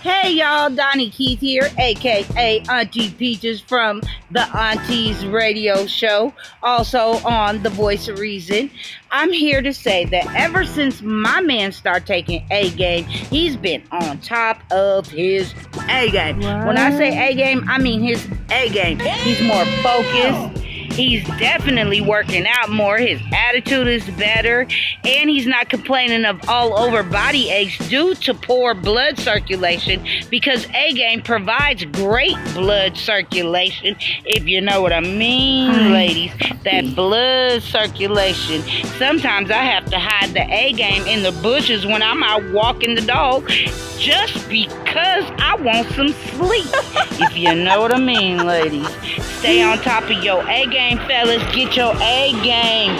Hey y'all, Donnie Keith here, aka Auntie Peaches from the Aunties Radio Show, also on The Voice of Reason. I'm here to say that ever since my man started taking A game, he's been on top of his A game. What? When I say A game, I mean his A game. He's more focused. He's definitely working out more. His attitude is better. And he's not complaining of all over body aches due to poor blood circulation, because A-Game provides great blood circulation, if you know what I mean, ladies. That blood circulation. Sometimes I have to hide the A-Game in the bushes when I'm out walking the dog just because I want some sleep, if you know what I mean, ladies. Stay on top of your A-Game, fellas. Get your A-Game.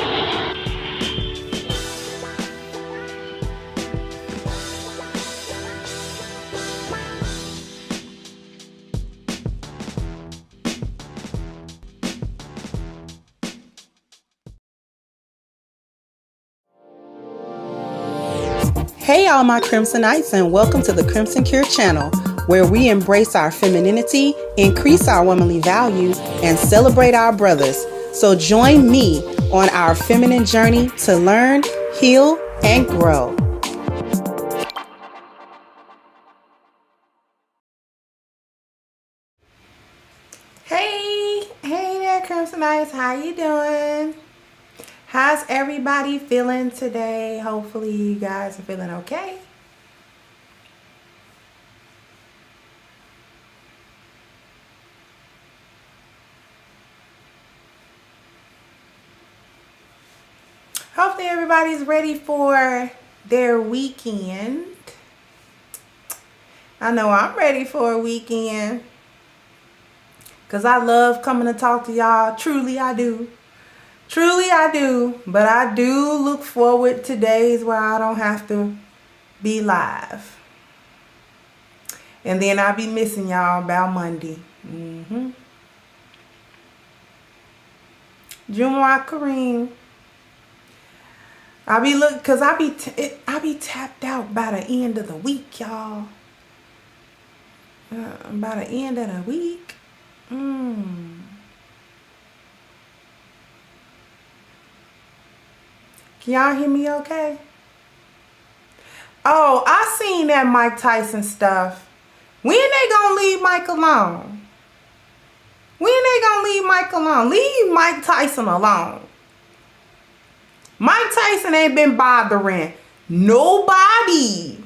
Hey all my Crimsonites, and welcome to the Crimson Cure channel, where we embrace our femininity, increase our womanly values, and celebrate our brothers. So join me on our feminine journey to learn, heal, and grow. Hey there Crimsonites, how you doing? How's everybody feeling today? Hopefully you guys are feeling okay. Hopefully everybody's ready for their weekend. I know I'm ready for a weekend, because I love coming to talk to y'all. Truly I do. Truly I do. But I do look forward to days where I don't have to be live. And then I'll be missing y'all about Monday. Jumu'ah Kareem. I be look, cause I be tapped out by the end of the week, y'all. By the end of the week. Can y'all hear me okay? Oh, I seen that Mike Tyson stuff. When they gonna leave Mike alone? When they gonna leave Mike alone? Leave Mike Tyson alone. Mike Tyson ain't been bothering nobody.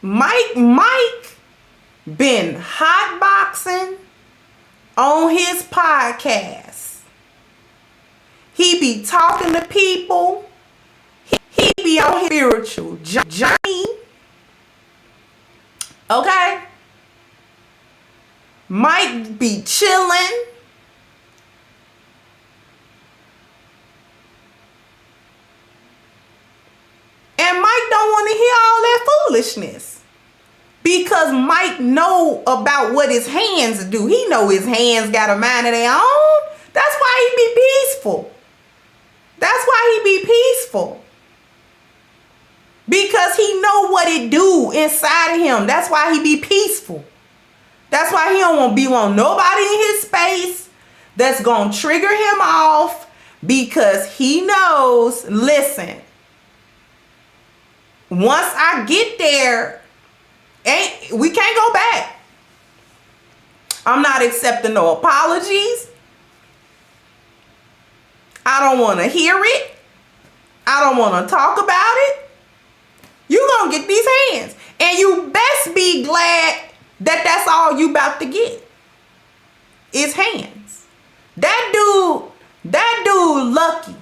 Mike been hotboxing on his podcast. He be talking to people. He be on his spiritual journey. Okay? Mike be chilling. And Mike don't want to hear all that foolishness. Because Mike know about what his hands do. He know his hands got a mind of their own. That's why he be peaceful. That's why he be peaceful. Because he know what it do inside of him. That's why he be peaceful. That's why he don't want nobody in his space that's going to trigger him off, because he knows, listen, once I get there, we can't go back. I'm not accepting no apologies. I don't want to hear it. I don't want to talk about it. You gonna get these hands. And you best be glad that that's all you about to get. Is hands. That dude lucky.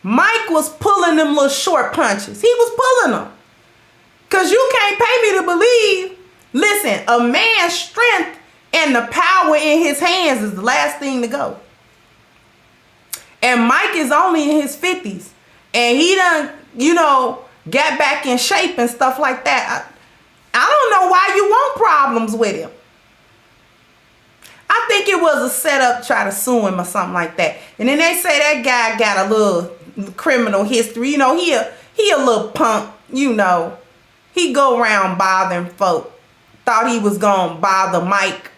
Mike was pulling them little short punches. He was pulling them. Because you can't pay me to believe, listen, a man's strength and the power in his hands is the last thing to go. And Mike is only in his 50s. And he done, got back in shape and stuff like that. I don't know why you want problems with him. I think it was a setup to try to sue him or something like that. And then they say that guy got a little criminal history. He a little punk, he go around bothering folk. Thought he was going to bother Mike.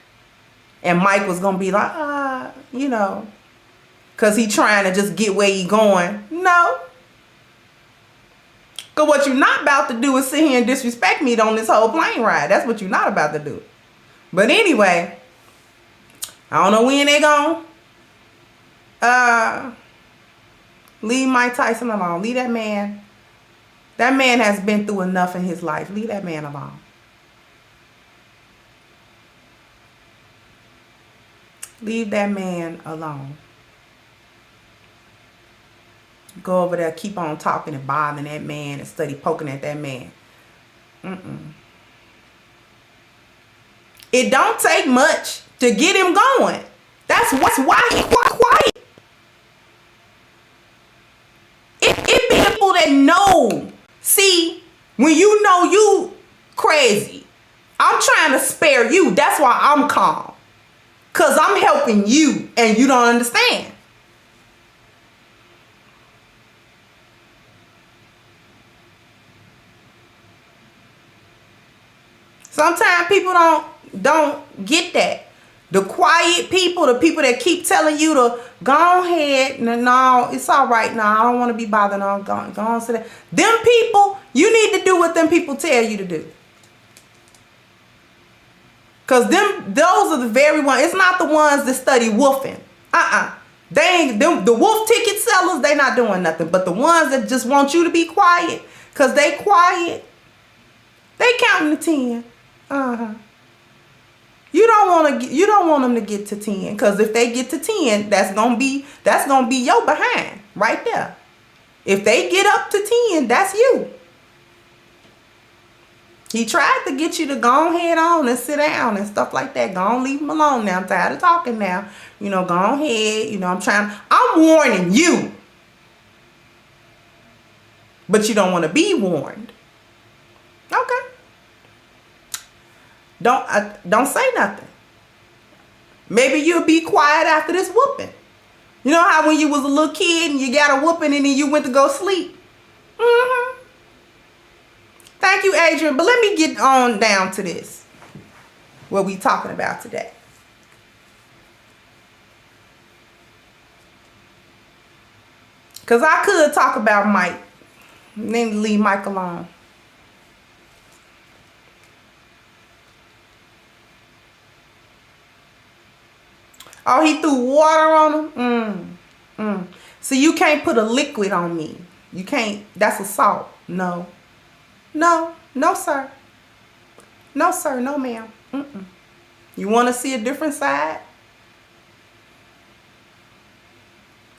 And Mike was going to be like, you know, because he trying to just get where he going. No. Because what you're not about to do is sit here and disrespect me on this whole plane ride. That's what you're not about to do. But anyway, I don't know when they gonna leave Mike Tyson alone. Leave that man. That man has been through enough in his life. Leave that man alone. Leave that man alone. Go over there, keep on talking and bothering that man and study poking at that man. It don't take much to get him going. That's why he quiet. It be people that know. See, when you know you crazy, I'm trying to spare you. That's why I'm calm. Because I'm helping you and you don't understand. Sometimes people don't get that. The quiet people, the people that keep telling you to go ahead, no, it's all right now. I don't want to be bothered. No, go on, sit down. Them people, you need to do what them people tell you to do. Because those are the very ones. It's not the ones that study wolfing. They ain't them. The wolf ticket sellers, they not doing nothing. But the ones that just want you to be quiet, because they quiet, they counting to 10. You don't want them to get to 10, because if they get to 10, that's gonna be your behind right there. If they get up to 10, that's you. He tried to get you to go ahead on and sit down and stuff like that. Go on, leave him alone now. I'm tired of talking now. You know, go ahead. You know, I'm warning you. But you don't want to be warned. Okay. Don't say nothing. Maybe you'll be quiet after this whooping. You know how when you was a little kid and you got a whooping and then you went to go sleep? Thank you, Adrian. But let me get on down to this. What we talking about today. Because I could talk about Mike. And then leave Mike alone. Oh, he threw water on him? So you can't put a liquid on me. You can't. That's assault. No. No, sir. No, sir. No, ma'am. You want to see a different side?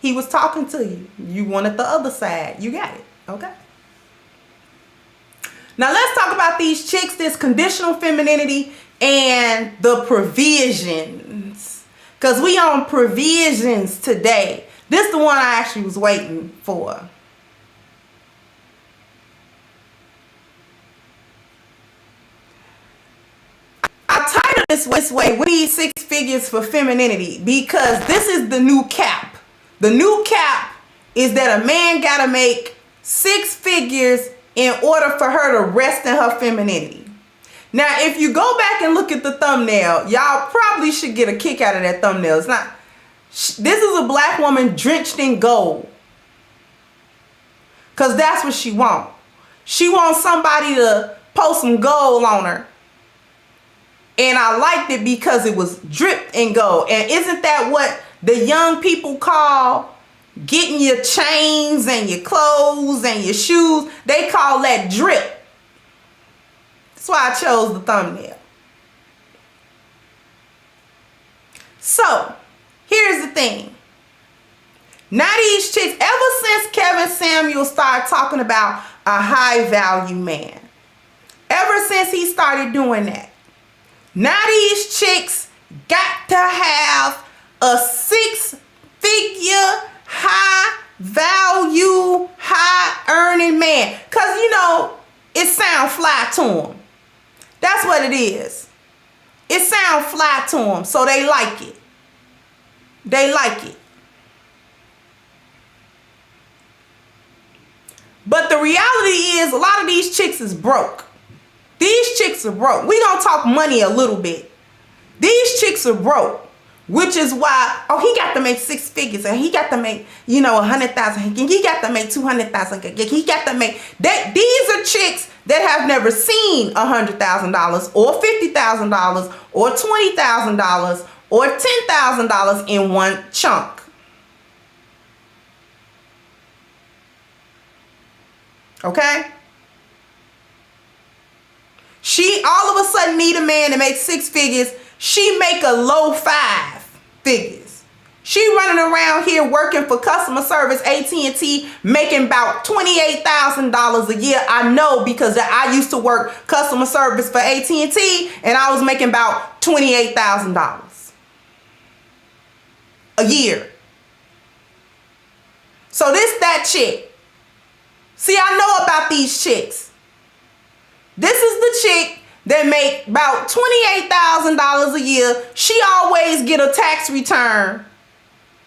He was talking to you. You wanted the other side. You got it. Okay. Now let's talk about these chicks, this conditional femininity and the provisions. Because we on provisions today. This is the one I actually was waiting for. This way, we need 6 figures for femininity, because this is the new cap. The new cap is that a man gotta make 6 figures in order for her to rest in her femininity. Now, if you go back and look at the thumbnail, y'all probably should get a kick out of that thumbnail. It's not. This is a black woman drenched in gold, because that's what she wants. She wants somebody to post some gold on her. And I liked it because it was dripped in gold. And isn't that what the young people call getting your chains and your clothes and your shoes? They call that drip. That's why I chose the thumbnail. So, here's the thing. Now these chicks, ever since Kevin Samuel started talking about a high value man, ever since he started doing that, now these chicks got to have a 6-figure, high value, high earning man. Because, you know, it sound fly to them. That's what it is. It sound fly to them, so they like it. They like it. But the reality is, a lot of these chicks is broke. These chicks are broke. We gonna talk money a little bit. These chicks are broke, which is why, oh, he got to make 6 figures, and he got to make, 100,000. He got to make 200,000. He got to make that. These are chicks that have never seen $100,000 or $50,000 or $20,000 or $10,000 in one chunk. Okay? She all of a sudden need a man to make 6 figures. She make a low 5 figures. She running around here working for customer service, AT&T, making about $28,000 a year. I know because I used to work customer service for AT&T, and I was making about $28,000 a year. So this that chick. See, I know about these chicks. This is the chick that make about $28,000 a year. She always get a tax return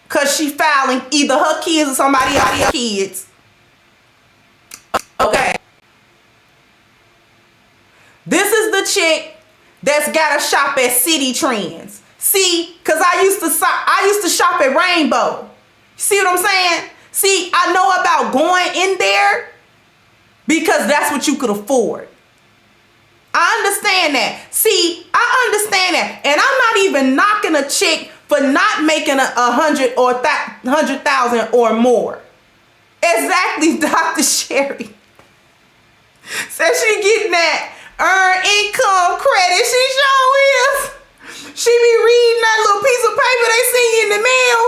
because she filing either her kids or somebody else's kids. Okay. This is the chick that's got to shop at City Trends. See, because I used to shop at Rainbow. See what I'm saying? See, I know about going in there because that's what you could afford. I understand that. See, I understand that. And I'm not even knocking a chick for not making 100 or 100,000 or more. Exactly, Dr. Sherry. Says she getting that earned income credit. She sure is. She be reading that little piece of paper they send you in the mail.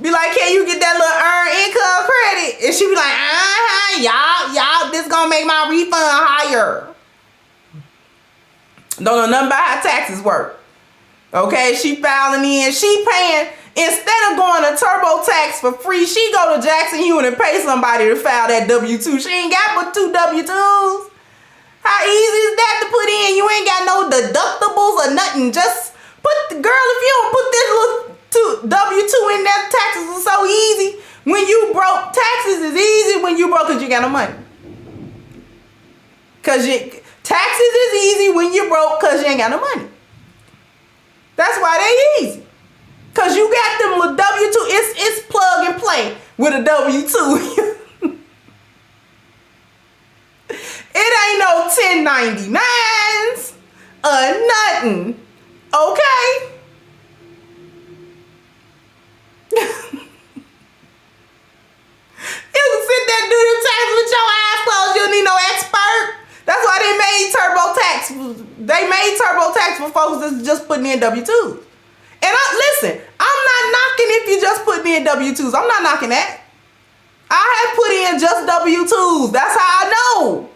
Be like, can you get that little earned income credit? And she be like, y'all, this gonna make my refund higher. Don't know nothing about how taxes work. Okay, she filing in, she paying, instead of going to TurboTax for free, she go to Jackson Hewitt and pay somebody to file that W-2. She ain't got but 2 W-2s. How easy is that to put in? You ain't got no deductibles or nothing. Just put, girl, if you don't put this little W-2 in there, taxes are so easy. When you broke, taxes is easy when you broke because you got no money. Taxes is easy when you're broke because you ain't got no money. That's why they easy. Because you got them little W-2. It's plug and play with a W-2. It ain't no 1099s or nothing. Okay? You can sit there and do them taxes with your eyes closed. You don't need no expert. That's why they made TurboTax. They made TurboTax for folks that's just putting in W-2s. And listen, I'm not knocking if you just putting in W-2s. I'm not knocking that. I have put in just W-2s. That's how I know.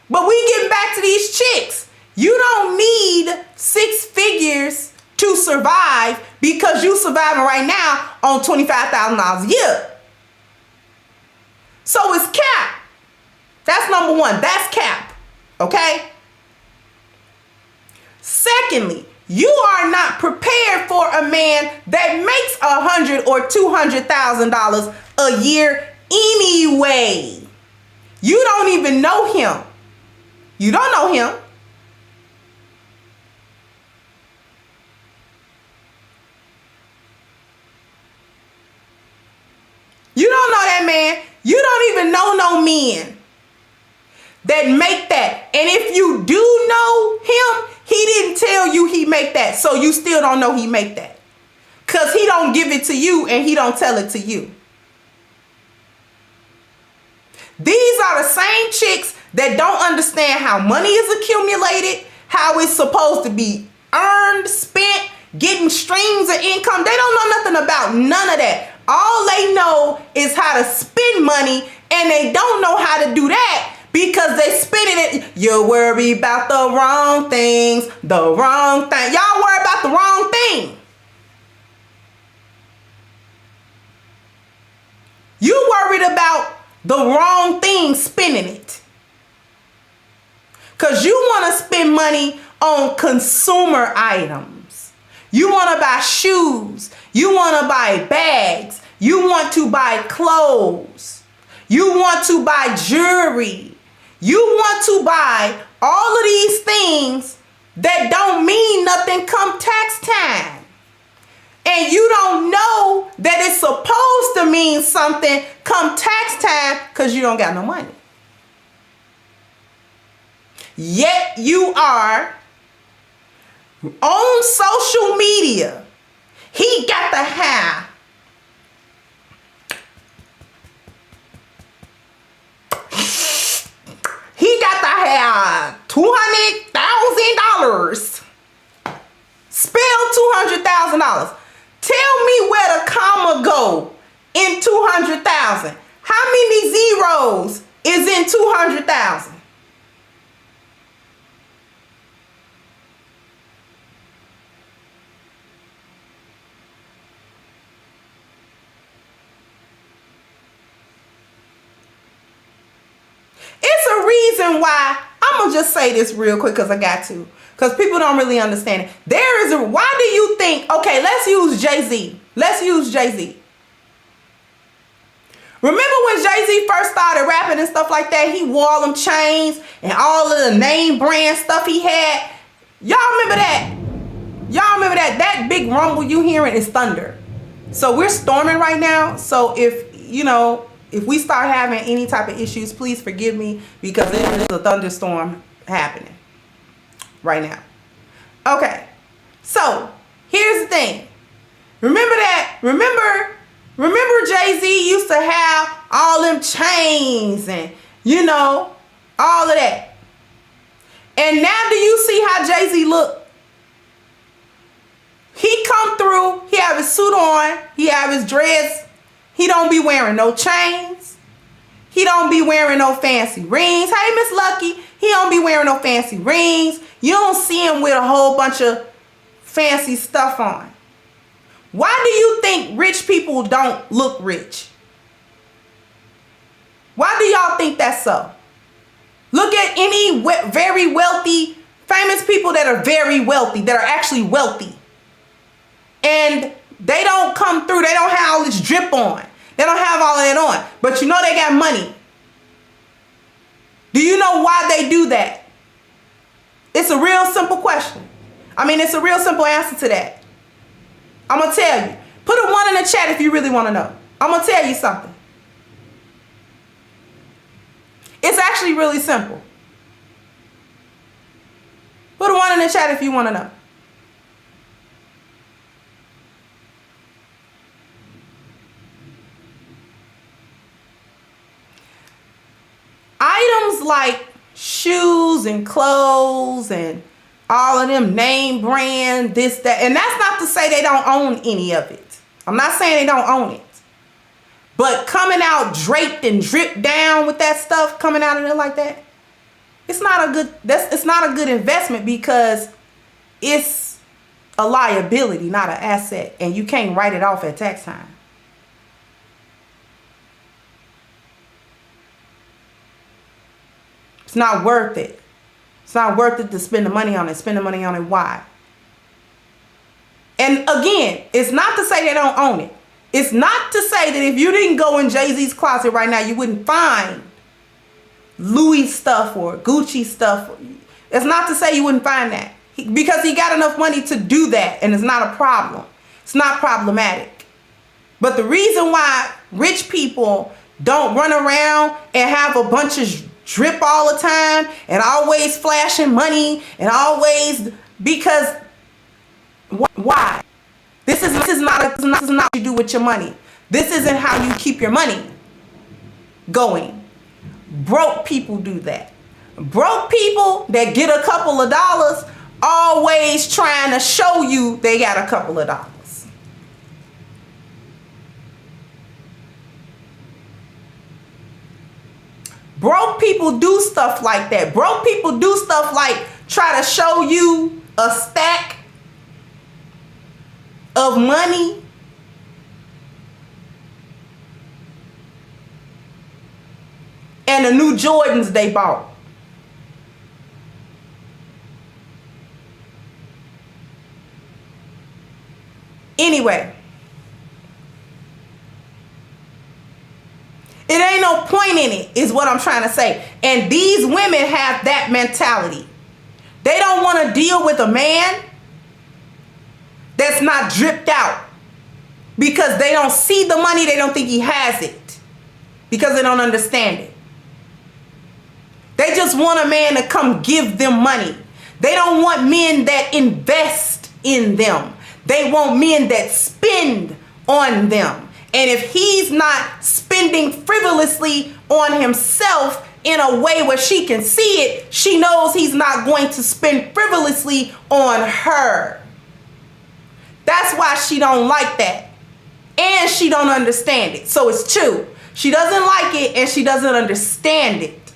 But we getting back to these chicks. You don't need 6 figures to survive because you surviving right now on $25,000 a year. So it's cap. That's number one. That's cap. Okay? Secondly, you are not prepared for a man that makes $100,000 or $200,000 a year anyway. You don't even know him. You don't know him. You don't know that man. You don't even know no men that make that. And if you do know him, he didn't tell you he make that. So you still don't know he make that. Because he don't give it to you and he don't tell it to you. These are the same chicks that don't understand how money is accumulated, how it's supposed to be earned, spent, getting streams of income. They don't know nothing about none of that. All they know is how to spend money, and they don't know how to do that because they spending it. You worry about the wrong things, the wrong thing. Y'all worry about the wrong thing. You worried about the wrong thing, spending it. Because you want to spend money on consumer items. You want to buy shoes. You want to buy bags. You want to buy clothes. You want to buy jewelry. You want to buy all of these things that don't mean nothing come tax time. And you don't know that it's supposed to mean something come tax time because you don't got no money. Yet you are on social media. He got the hair. He got the hair. $200,000. Spell $200,000. Tell me where the comma go in 200,000. How many zeros is in 200,000? It's a reason why. I'm gonna just say this real quick because I got to. Because people don't really understand it. Why do you think, okay, let's use Jay-Z. Let's use Jay-Z. Remember when Jay-Z first started rapping and stuff like that? He wore all them chains and all of the name brand stuff he had. Y'all remember that? Y'all remember that? That big rumble you hearing is thunder. So we're storming right now. So if we start having any type of issues, please forgive me because there is a thunderstorm happening right now. Okay, so here's the thing. Remember Jay-Z used to have all them chains and all of that. And now do you see how Jay-Z look? He come through, he have his suit on, he have his dress. He don't be wearing no chains. He don't be wearing no fancy rings. Hey, Miss Lucky, he don't be wearing no fancy rings. You don't see him with a whole bunch of fancy stuff on. Why do you think rich people don't look rich? Why do y'all think that's so? Look at any very wealthy, famous people that are very wealthy, that are actually wealthy. And they don't come through. They don't have all this drip on. They don't have all of that on. But they got money. Do you know why they do that? It's a real simple question. It's a real simple answer to that. I'm going to tell you. Put a 1 in the chat if you really want to know. I'm going to tell you something. It's actually really simple. Put a 1 in the chat if you want to know. Items like shoes and clothes and all of them name brand, this, that. And that's not to say they don't own any of it. I'm not saying they don't own it. But coming out draped and dripped down with that stuff coming out of there like that, it's not a good investment because it's a liability, not an asset. And you can't write it off at tax time. It's not worth it. It's not worth it to spend the money on it. Spend the money on it. Why? And again, it's not to say they don't own it. It's not to say that if you didn't go in Jay-Z's closet right now, you wouldn't find Louis stuff or Gucci stuff. It's not to say you wouldn't find that. Because he got enough money to do that, and it's not a problem. It's not problematic. But the reason why rich people don't run around and have a bunch of drip all the time and always flashing money and always, because why? This is not what you do with your money. This isn't how you keep your money going. Broke people do that. Broke people that get a couple of dollars always trying to show you they got a couple of dollars. Broke people do stuff like that. Broke people do stuff like try to show you a stack of money and the new Jordans they bought. Anyway, It ain't no point in it, is what I'm trying to say. And these women have that mentality. They don't want to deal with a man that's not dripped out, because they don't see the money. They don't think he has it, because they don't understand it. They just want a man to come give them money. They don't want men that invest in them. They want men that spend on them. And if he's not spending frivolously on himself in a way where she can see it, she knows he's not going to spend frivolously on her. That's why she don't like that. And she don't understand it. So it's two. She doesn't like it and she doesn't understand it.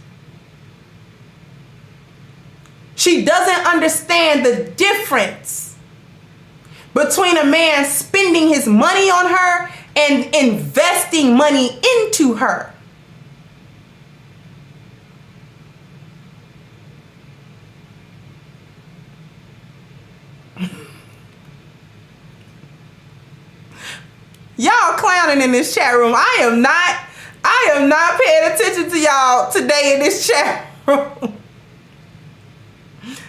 She doesn't understand the difference between a man spending his money on her and investing money into her. Y'all clowning in this chat room. I am not paying attention to y'all today in this chat room.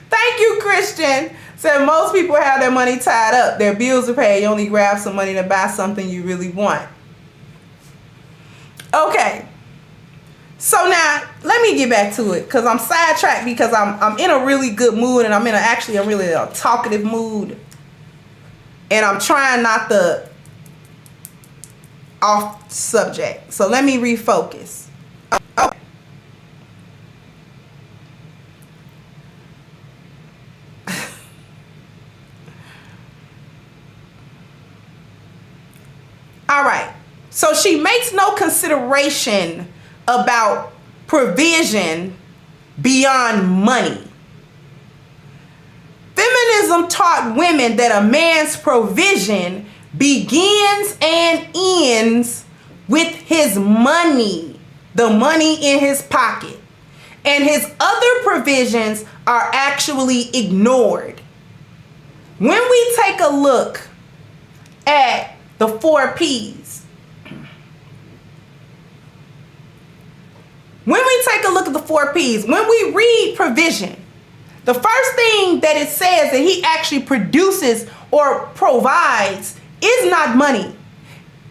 Thank you, Christian. Said most people have their money tied up. Their bills are paid. You only grab some money to buy something you really want. Okay. So now, let me get back to it, because I'm sidetracked because I'm in a really good mood, and I'm in a really talkative mood. And I'm trying not to off subject. So let me refocus. Okay. All right. So she makes no consideration about provision beyond money. Feminism taught women that a man's provision begins and ends with his money, the money in his pocket, and his other provisions are actually ignored. When we take a look at the 4 P's, when we take a look at the 4 P's, when we read provision, the first thing that it says that he actually produces or provides is not money.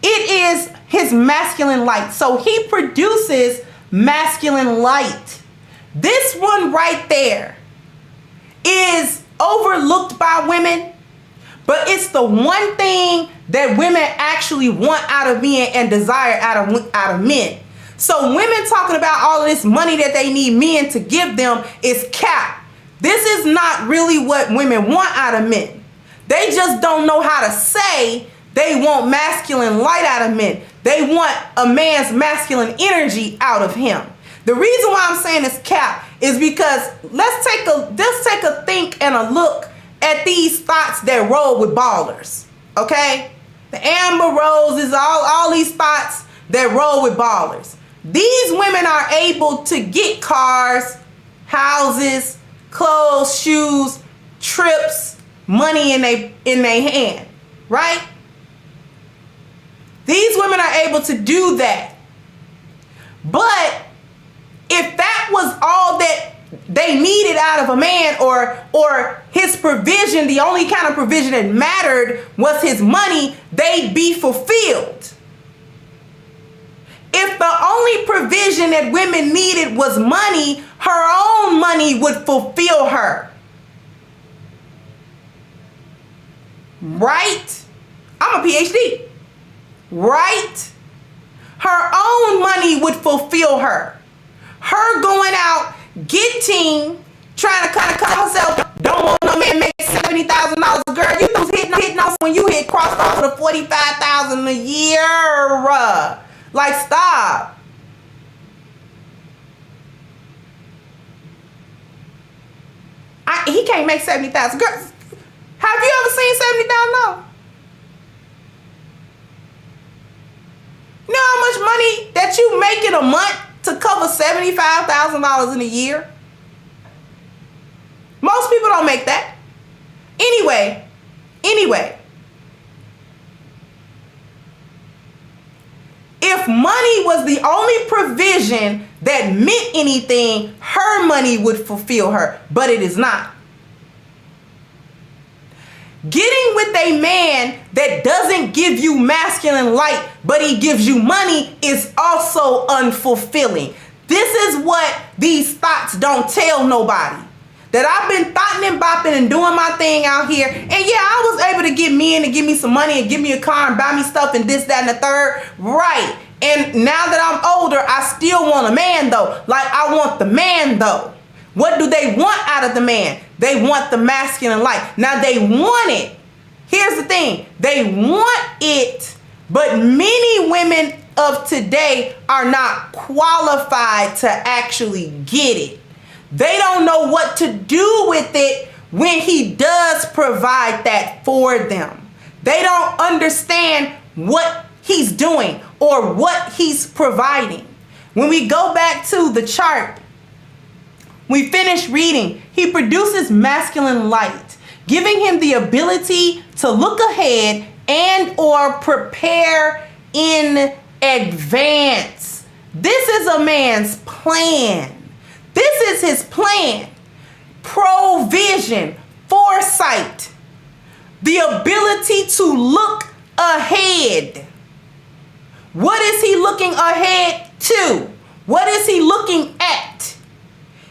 It is his masculine light. So he produces masculine light. This one right there is overlooked by women, but it's the one thing that women actually want out of men and desire out of men. So women talking about all of this money that they need men to give them is cap. This is not really what women want out of men. They just don't know how to say they want masculine light out of men. They want a man's masculine energy out of him. The reason why I'm saying it's cap is because let's take a think and a look at these thoughts that roll with ballers. Okay? The Amber Roses, all these thoughts that roll with ballers. These women are able to get cars, houses, clothes, shoes, trips, money in their hand, right? These women are able to do that. But if that was all that they needed out of a man, or his provision, the only kind of provision that mattered was his money, they'd be fulfilled. If the only provision that women needed was money, her own money would fulfill her. Right? I'm a PhD. Right? Her own money would fulfill her. Her going out, getting, trying to kind of cut herself, don't want no man make $70,000. Girl, you was hitting off when you hit crossed off with $45,000 a year. Like, stop. He can't make $70,000. Girl, have you ever seen $70,000? You know how much money that you make in a month to cover $75,000 in a year? Most people don't make that. Anyway. If If money was the only provision that meant anything, her money would fulfill her, but it is not. Getting with a man that doesn't give you masculine light, but he gives you money, is also unfulfilling. This is what these thoughts don't tell nobody. That I've been thotting and bopping and doing my thing out here. And yeah, I was able to get men to give me some money and give me a car and buy me stuff and this, that, and the third. Right. And now that I'm older, I still want a man though. Like I want the man though. What do they want out of the man? They want the masculine light. Now they want it. Here's the thing. They want it, but many women of today are not qualified to actually get it. They don't know what to do with it when he does provide that for them. They don't understand what he's doing or what he's providing. When we go back to the chart, we finish reading. He produces masculine light, giving him the ability to look ahead and or prepare in advance. This is a man's plan. This is his plan. Provision, foresight, the ability to look ahead. What is he looking ahead to? What is he looking at?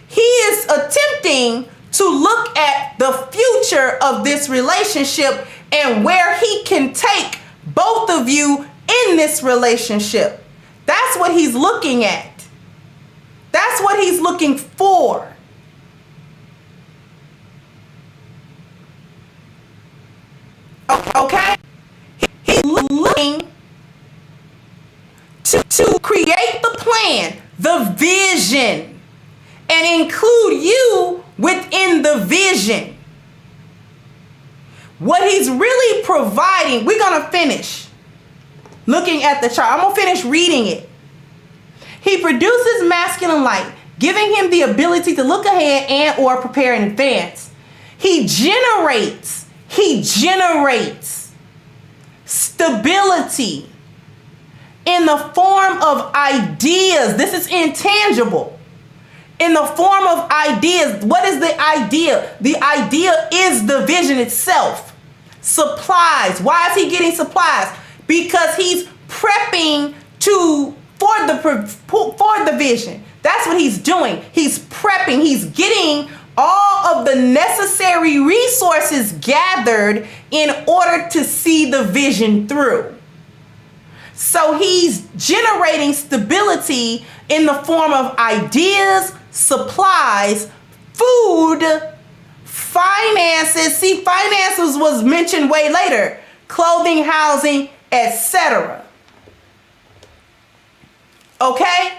He is attempting to look at the future of this relationship and where he can take both of you in this relationship. That's what he's looking at. That's what he's looking for. Okay? He's looking to create the plan, the vision, and include you within the vision. What he's really providing, we're going to finish looking at the chart. I'm going to finish reading it. He produces masculine light, giving him the ability to look ahead and or prepare in advance. He generates stability in the form of ideas. This is intangible. In the form of ideas. What is the idea? The idea is the vision itself. Supplies. Why is he getting supplies? Because he's prepping for the vision. That's what he's doing. He's prepping. He's getting all of the necessary resources gathered in order to see the vision through. So he's generating stability in the form of ideas, supplies, food, finances. See, finances was mentioned way later. Clothing, housing, etc. Okay?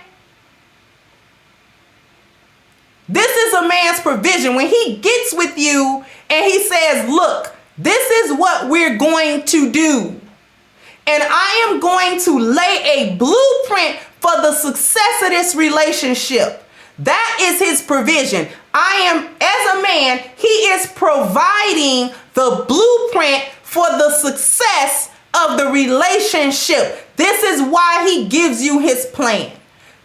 This is a man's provision. When he gets with you and he says, look, this is what we're going to do. And I am going to lay a blueprint for the success of this relationship. That is his provision. As a man, he is providing the blueprint for the success of the relationship. This is why he gives you his plan.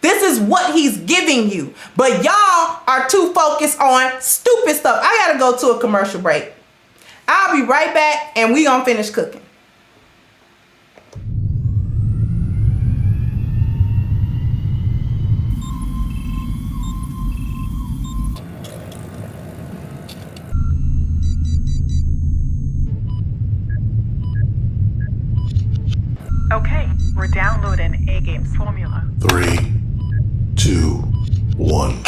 This is what he's giving you. But y'all are too focused on stupid stuff. I gotta go to a commercial break. I'll be right back and we gonna finish cooking. Okay, we're downloading A-Game's formula. 3, 2, 1.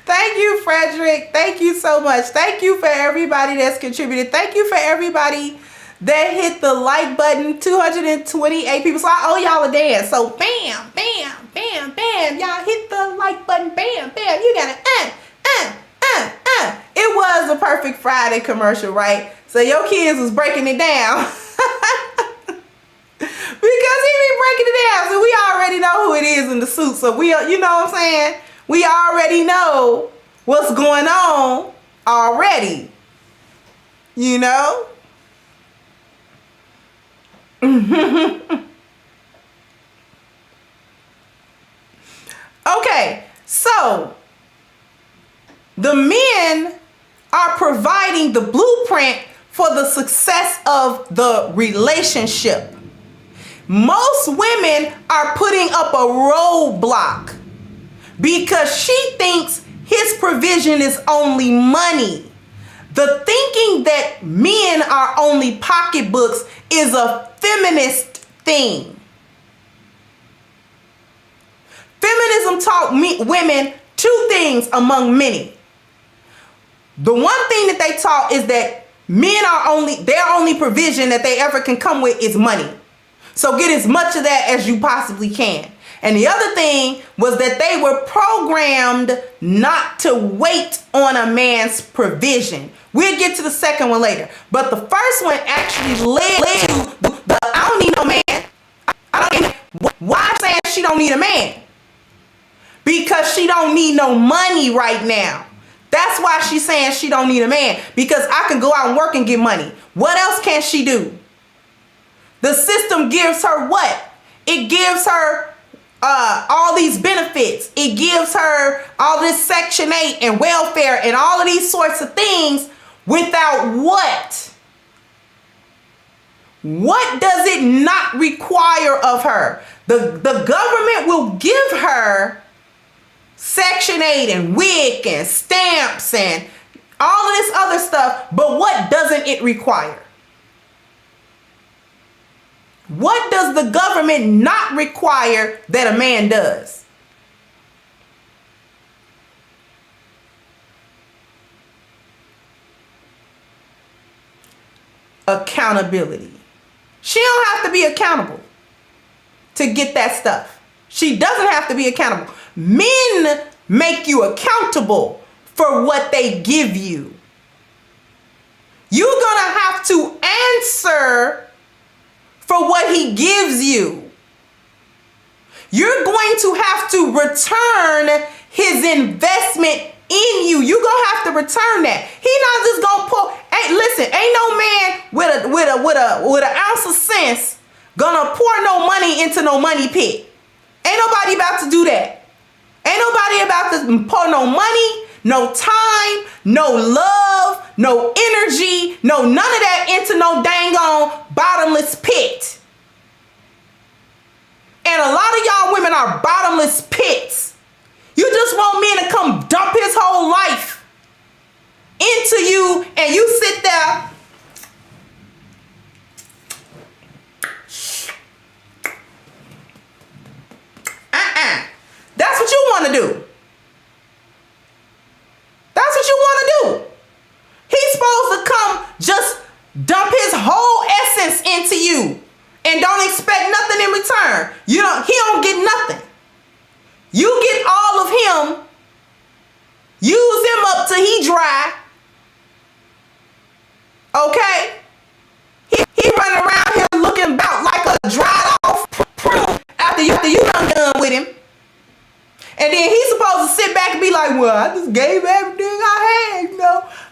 Thank you, Frederick. Thank you so much. Thank you for everybody that's contributed. Thank you for everybody that hit the like button. 228 people. So I owe y'all a dance. So bam, bam, bam, bam. Y'all hit the like button. Bam, bam. You gotta It was a Perfect Friday commercial, right? So your kids was breaking it down. Because he be breaking it down. So we already know who it is in the suit. So we, you know what I'm saying? We already know what's going on already. You know? Okay, so the men are providing the blueprint for the success of the relationship. Most women are putting up a roadblock because she thinks his provision is only money. The thinking that men are only pocketbooks is a feminist thing. Feminism taught women two things among many. The one thing that they taught is that men are their only provision that they ever can come with is money. So get as much of that as you possibly can. And the other thing was that they were programmed not to wait on a man's provision. We'll get to the second one later. But the first one actually led to the I don't need no man. Why I'm saying she don't need a man? Because she don't need no money right now. That's why she's saying she don't need a man. Because I can go out and work and get money. What else can she do? The system gives her what? It gives her all these benefits. It gives her all this Section 8 and welfare and all of these sorts of things without what? What does it not require of her? The government will give her Section 8 and WIC and stamps and all of this other stuff, but what doesn't it require? What does the government not require that a man does? Accountability. She don't have to be accountable to get that stuff. She doesn't have to be accountable. Men make you accountable for what they give you. You're gonna have to answer for what he gives you. You're going to have to return his investment in you. You're gonna have to return that. He not just gonna pull. Hey, listen, ain't no man with an ounce of sense gonna pour no money into no money pit. Ain't nobody about to do that. Ain't nobody about to pour no money, no time, no love, no energy, no none of that into no dang on bottomless pit. And a lot of y'all women are bottomless pits. You just want men to come dump his whole life into you and you sit there. That's what you want to do. That's what you want to do. He's supposed to come just dump his whole essence into you and don't expect nothing in return. He don't get nothing. You get all of him. Use him up till he dry. Okay? He running around here looking about like a dried off prune after you done with him. And then he's supposed to sit back and be like, well, I just gave everything I had,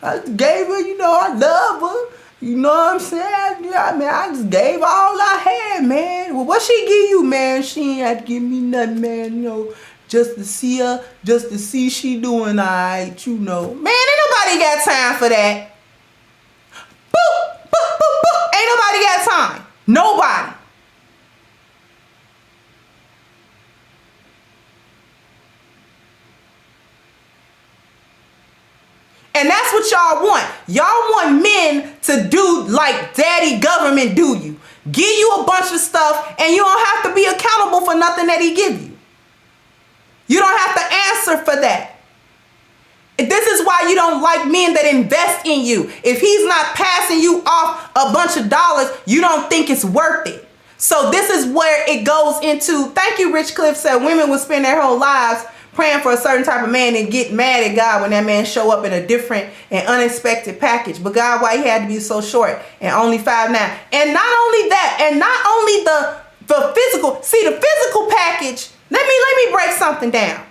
I just gave her, I love her. You know what I'm saying? Yeah, man, I just gave all I had, man. Well, what she give you, man? She ain't had to give me nothing, man, just to see her, just to see she doing all right, Man, ain't nobody got time for that. Boop, boop, boop, boop. Ain't nobody got time. Nobody. And that's what y'all want. Y'all want men to do like daddy government do you. Give you a bunch of stuff and you don't have to be accountable for nothing that he give you. You don't answer for that. This is why you don't like men that invest in you. If he's not passing you off a bunch of dollars, you don't think it's worth it. So this is where it goes into, thank you, Rich Cliff said, women will spend their whole lives praying for a certain type of man and get mad at God when that man show up in a different and unexpected package. But God, why he had to be so short and only 5'9"? And not only that, and not only the physical, see the physical package, let me break something down.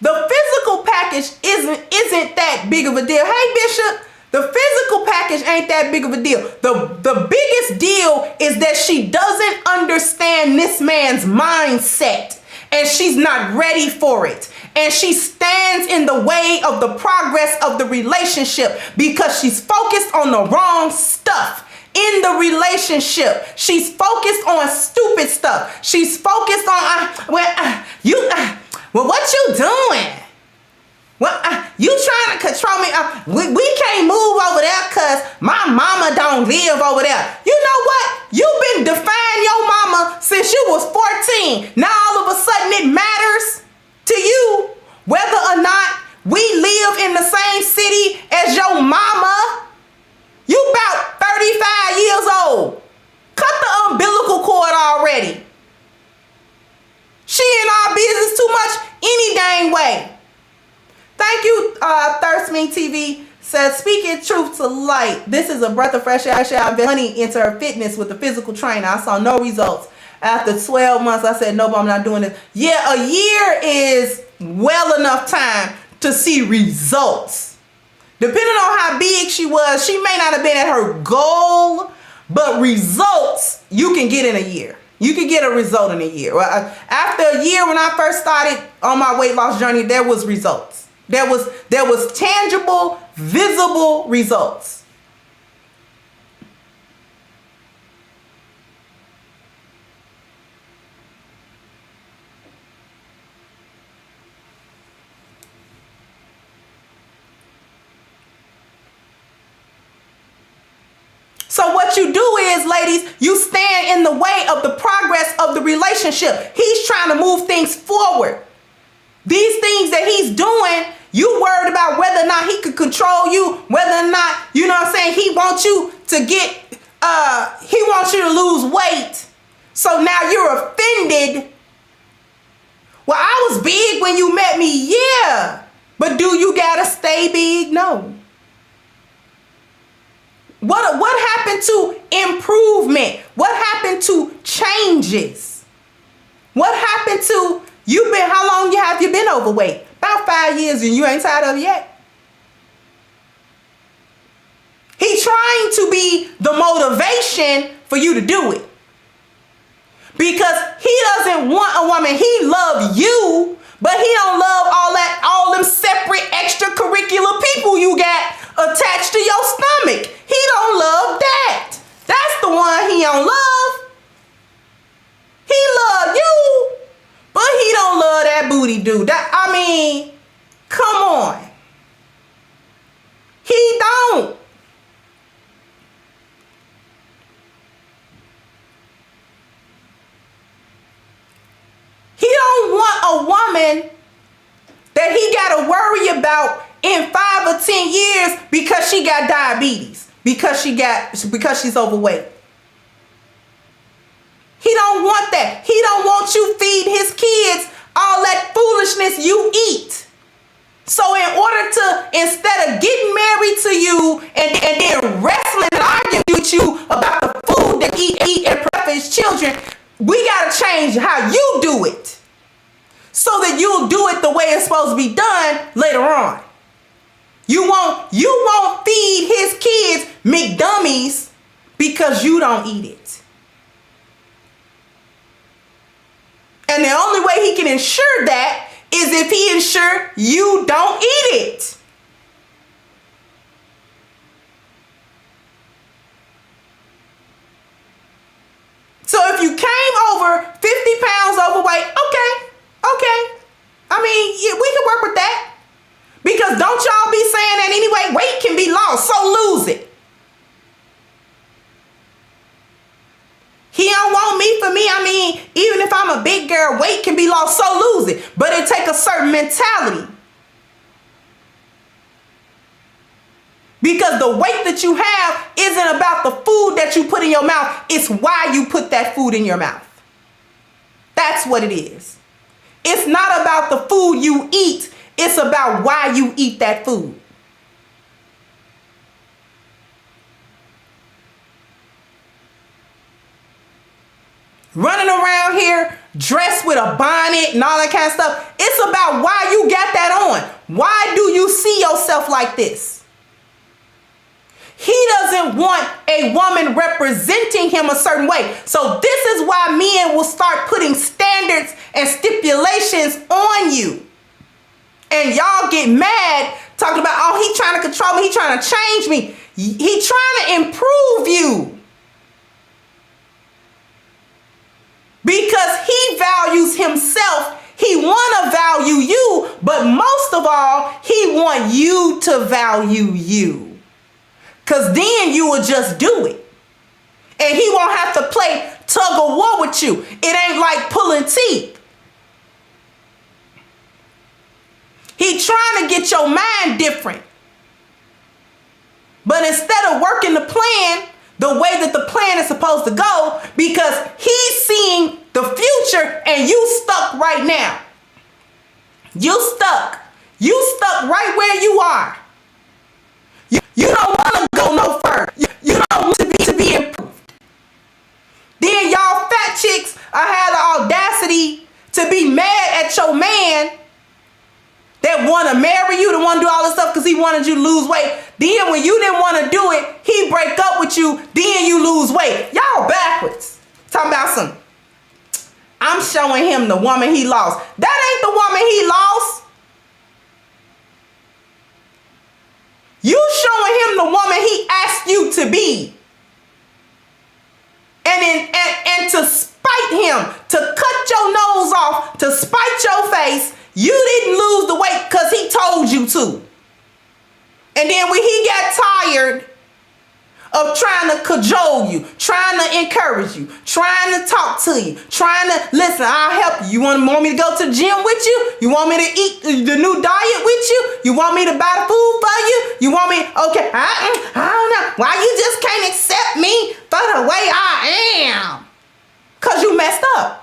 The physical package isn't that big of a deal. Hey, Bishop, the physical package ain't that big of a deal. The biggest deal is that she doesn't understand this man's mindset and she's not ready for it. And she stands in the way of the progress of the relationship because she's focused on the wrong stuff. In the relationship, she's focused on stupid stuff. She's focused on well, what you doing? Well, you trying to control me? We can't move over there because my mama don't live over there. You know what? You've been defying your mama since you was 14. Now all of a sudden it matters to you whether or not we live in the same city as your mama. You about 35 years old. Cut the umbilical cord already. She in our business too much any dang way. Thank you, Thirst Me TV says, speaking truth to light. This is a breath of fresh air. I've been honey into her fitness with a physical trainer. I saw no results. After 12 months, I said, nope, I'm not doing this. Yeah, a year is well enough time to see results. Depending on how big she was, she may not have been at her goal, but results you can get in a year. You can get a result in a year. After a year, when I first started on my weight loss journey, there was results. There was tangible, visible results. So what you do is, ladies, you stand in the way of the progress of the relationship. He's trying to move things forward. These things that he's doing, you worried about whether or not he could control you, whether or not, you know what I'm saying, he wants you to he wants you to lose weight. So now you're offended. Well, I was big when you met me, yeah. But do you gotta stay big? No. What happened to improvement? What happened to changes? What happened to how long have you been overweight? About 5 years and you ain't tired of it yet. He's trying to be the motivation for you to do it. Because he doesn't want a woman. He loves you, but he don't love all them separate extracurricular people you got attached to your stomach. He don't love that. That's the one he don't love. He love you, but he don't love that booty dude. Come on. He don't. He don't want a woman that he got to worry about in 5 or 10 years because she got diabetes, because she's overweight. He don't want that. He don't want you feed his kids all that foolishness you eat. So in order to, instead of getting married to you and then wrestling and arguing with you about the food that he eat and prep for his children, we got to change how you do it so that you'll do it the way it's supposed to be done later on. You won't feed his kids McDummies because you don't eat it. And the only way he can ensure that is if he ensure you don't eat it. So if you came over 50 pounds overweight, okay. We can work with that. Because don't y'all be saying that anyway, weight can be lost, so lose it. He don't want me for me. Even if I'm a big girl, where weight can be lost, so lose it. But it take a certain mentality. Because the weight that you have isn't about the food that you put in your mouth. It's why you put that food in your mouth. That's what it is. It's not about the food you eat. It's about why you eat that food. Running around here dressed with a bonnet and all that kind of stuff. It's about why you got that on. Why do you see yourself like this? He doesn't want a woman representing him a certain way. So this is why men will start putting standards and stipulations on you. And y'all get mad talking about, oh, he trying to control me. He trying to change me. He trying to improve you. Because he values himself. He want to value you. But most of all, he want you to value you. Because then you will just do it. And he won't have to play tug of war with you. It ain't like pulling teeth. He trying to get your mind different. But instead of working the plan the way that the plan is supposed to go, because he's seeing the future and you stuck right now. You stuck. You stuck right where you are. You don't want to go no further. You don't want to be improved. Then y'all fat chicks had the audacity to be mad at your man that want to marry you, that want to do all this stuff because he wanted you to lose weight. Then when you didn't want to do it, he break up with you, then you lose weight. Y'all backwards. Talking about some, I'm showing him the woman he lost. That ain't the woman he lost. You showing him the woman he asked you to be. And to spite him, to cut your nose off, to spite your face, you didn't lose the weight because he told you to. And then when he got tired of trying to cajole you, trying to encourage you, trying to talk to you, trying to listen, I'll help you. You want me to go to the gym with you? You want me to eat the new diet with you? You want me to buy the food for you? You want me, okay, I don't know. Why you just can't accept me for the way I am? Because you messed up.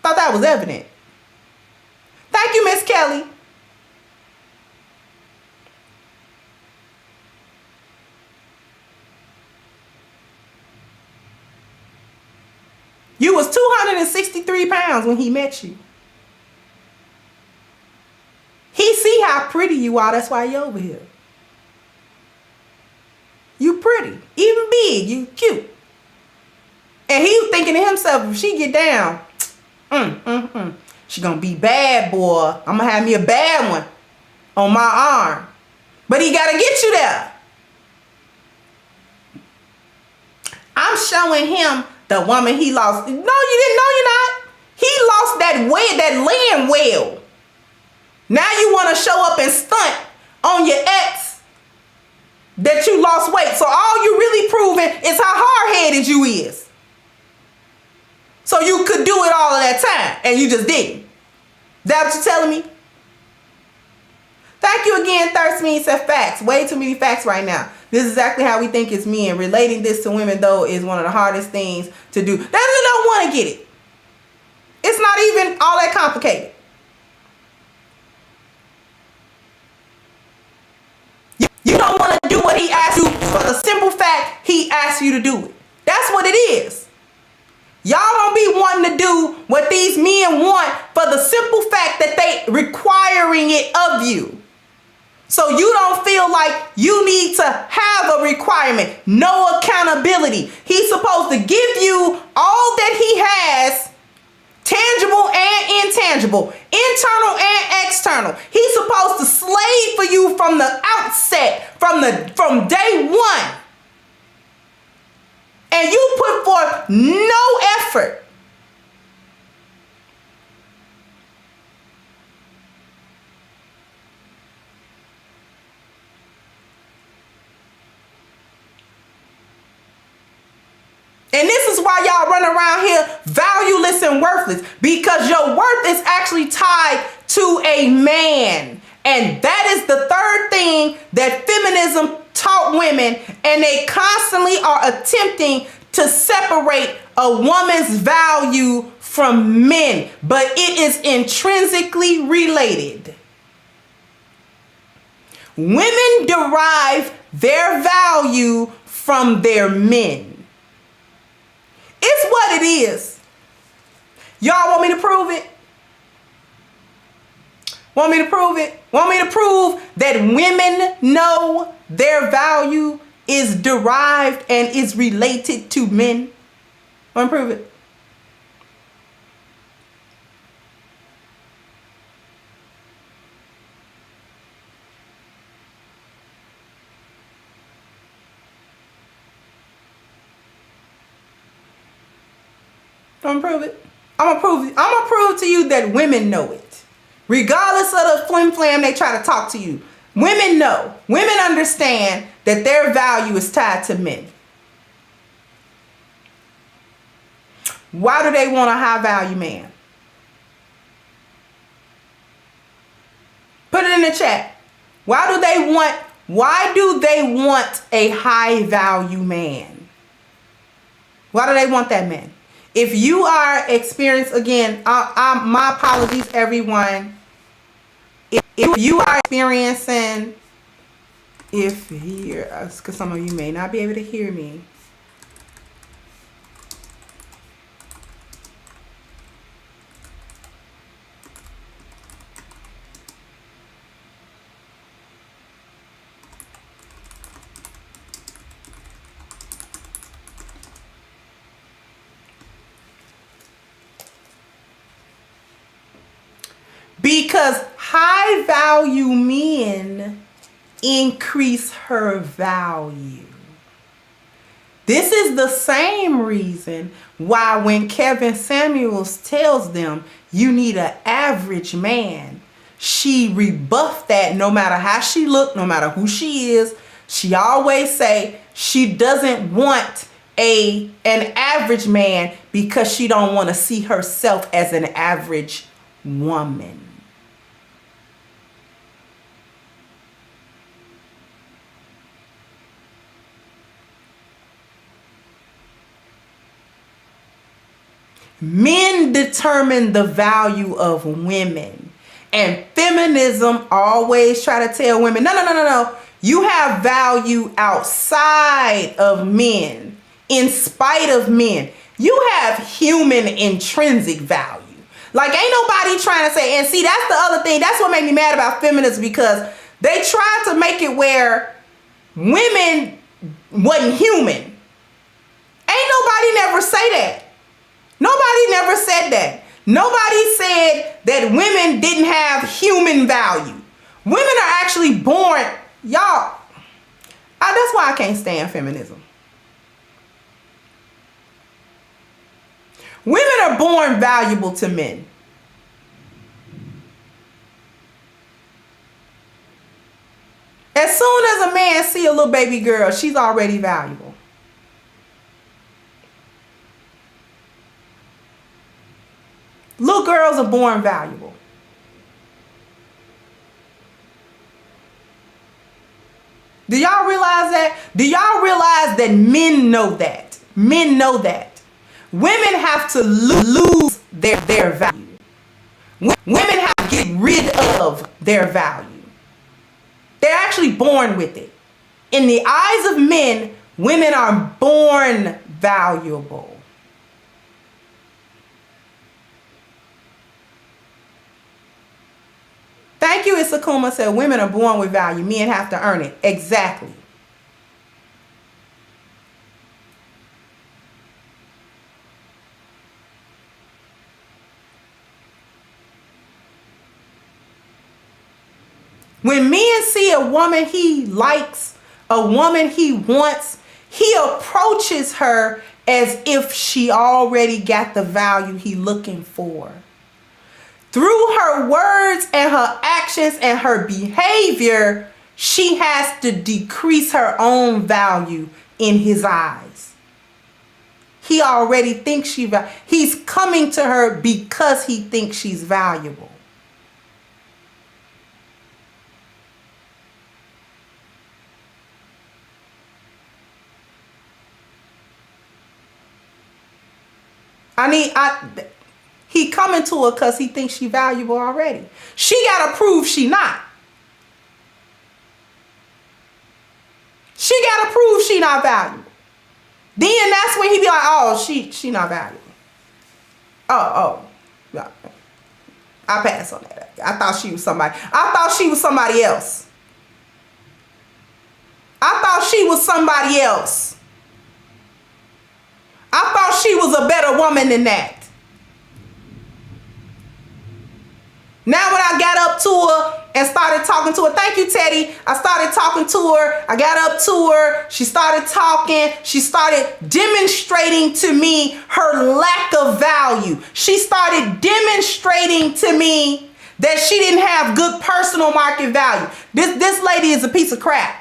Thought that was evident. Thank you, Miss Kelly. You was 263 pounds when he met you. He see how pretty you are. That's why you over here. You pretty. Even big. You cute. And he was thinking to himself, if she get down, she gonna be bad, boy. I'm gonna have me a bad one on my arm. But he gotta get you there. I'm showing him the woman he lost. No, you didn't. No, you're not. He lost that land well. Now you want to show up and stunt on your ex that you lost weight. So all you really proving is how hard-headed you is. So you could do it all of that time and you just didn't. That what you're telling me? Thank you again, Thirst Me said facts. Way too many facts right now. This is exactly how we think it's men. Relating this to women, though, is one of the hardest things to do. They don't want to get it. It's not even all that complicated. You don't want to do what he asked you for the simple fact he asked you to do it. That's what it is. Y'all don't be wanting to do what these men want for the simple fact that they requiring it of you. So you don't feel like you need to have a requirement, no accountability. He's supposed to give you all that he has, tangible and intangible, internal and external. He's supposed to slave for you from the outset, from day one. And you put forth no effort. And this is why y'all run running around here valueless and worthless, because your worth is actually tied to a man. And that is the third thing that feminism taught women, and they constantly are attempting to separate a woman's value from men, but it is intrinsically related. Women derive their value from their men. It's what it is. Y'all want me to prove it? Want me to prove it? Want me to prove that women know their value is derived and is related to men? Want to prove it? I'm gonna prove it. I'm gonna prove to you that women know it. Regardless of the flim flam they try to talk to you. Women know. Women understand that their value is tied to men. Why do they want a high value man? Put it in the chat. Why do they want a high value man? Why do they want that man? If you are experiencing, again, my apologies, everyone. If you are experiencing, because some of you may not be able to hear me. Because high value men increase her value. This is the same reason why when Kevin Samuels tells them you need an average man, she rebuffed that. No matter how she looked, no matter who she is, she always say she doesn't want an average man because she don't want to see herself as an average woman. Men determine the value of women. And feminism always try to tell women, no. You have value outside of men, in spite of men. You have human intrinsic value. Like, ain't nobody trying to say, and see, that's the other thing. That's what made me mad about feminism, because they tried to make it where women wasn't human. Ain't nobody never say that. Nobody never said that. Nobody said that women didn't have human value. Women are actually born, y'all. That's why I can't stand feminism. Women are born valuable to men. As soon as a man see a little baby girl, she's already valuable. Little girls are born valuable. Do y'all realize that? Do y'all realize that men know that? Men know that. Women have to lose their value. Women have to get rid of their value. They're actually born with it. In the eyes of men, women are born valuable. Thank you, Isakuma said women are born with value. Men have to earn it. Exactly. When men see a woman he likes, a woman he wants, he approaches her as if she already got the value he looking for. Through her words and her actions and her behavior, she has to decrease her own value in his eyes. He already thinks he's coming to her because he thinks she's valuable. He coming to her because he thinks she valuable already. She gotta prove she not. She gotta prove she not valuable. Then that's when he be like, oh, she not valuable. Oh, yeah. I pass on that. I thought she was somebody. I thought she was somebody else. I thought she was somebody else. I thought she was a better woman than that. Now when I got up to her and started talking to her, thank you, Teddy. I started talking to her. I got up to her. She started talking. She started demonstrating to me her lack of value. She started demonstrating to me that she didn't have good personal market value. This lady is a piece of crap.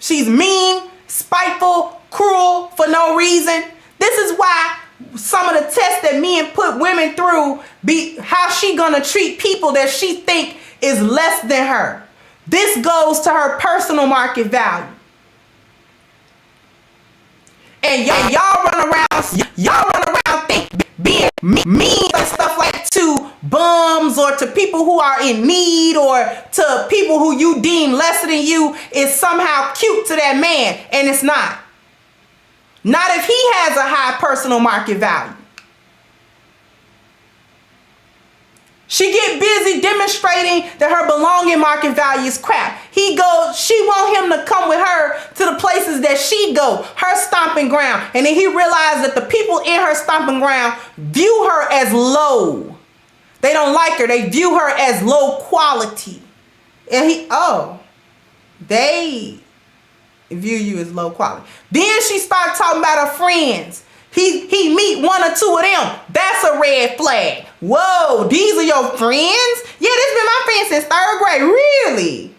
She's mean, spiteful, cruel for no reason. This is why some of the tests that men put women through be how she gonna treat people that she think is less than her. This goes to her personal market value. And y'all run around think being mean and stuff like to bums or to people who are in need or to people who you deem lesser than you is somehow cute to that man, and it's not. Not if he has a high personal market value. She get busy demonstrating that her belonging market value is crap. She want him to come with her to the places that she go, her stomping ground. And then he realized that the people in her stomping ground view her as low. They don't like her. They view her as low quality. And they view you as low quality. Then she started talking about her friends. He meet one or two of them. That's a red flag. Whoa, these are your friends? Yeah, this been my friend since 3rd grade. Really?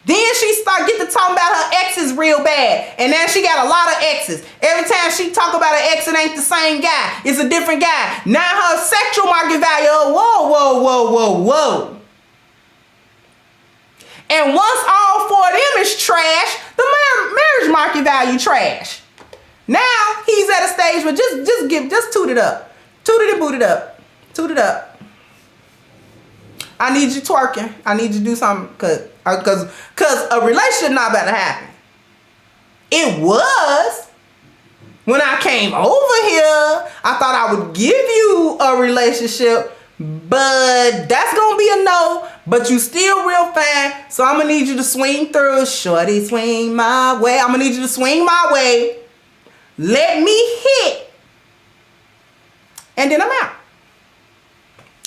Then she get to talking about her exes real bad. And now she got a lot of exes. Every time she talk about her ex, it ain't the same guy. It's a different guy. Now her sexual market value, whoa. And once all 4 of them is trash, the marriage market value trash. Now he's at a stage where just toot it up. Toot it and boot it up. Toot it up. I need you twerking. I need you to do something because a relationship not about to happen. It was when I came over here. I thought I would give you a relationship, but that's gonna be a no. But you still real fine, so I'm gonna need you to swing through. Shorty, swing my way. I'm gonna need you to swing my way. Let me hit, and then I'm out.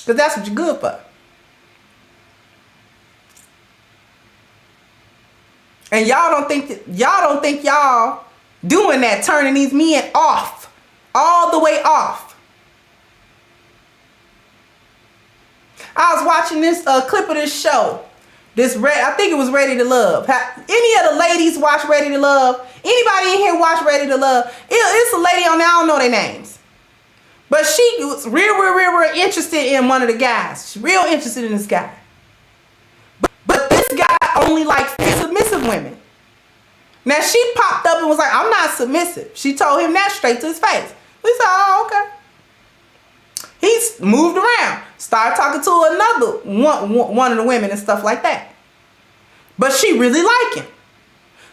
Cause that's what you're good for. And y'all don't think y'all doing that, turning these men off, all the way off. I was watching this clip of this show. I think it was Ready to Love. Any of the ladies watch Ready to Love? Anybody in here watch Ready to Love? It's a lady on there, I don't know their names. But she was real interested in one of the guys. She's real interested in this guy. But this guy only likes submissive women. Now she popped up and was like, I'm not submissive. She told him that straight to his face. We said, oh, okay. He's moved around. Started talking to another one of the women and stuff like that. But she really like him.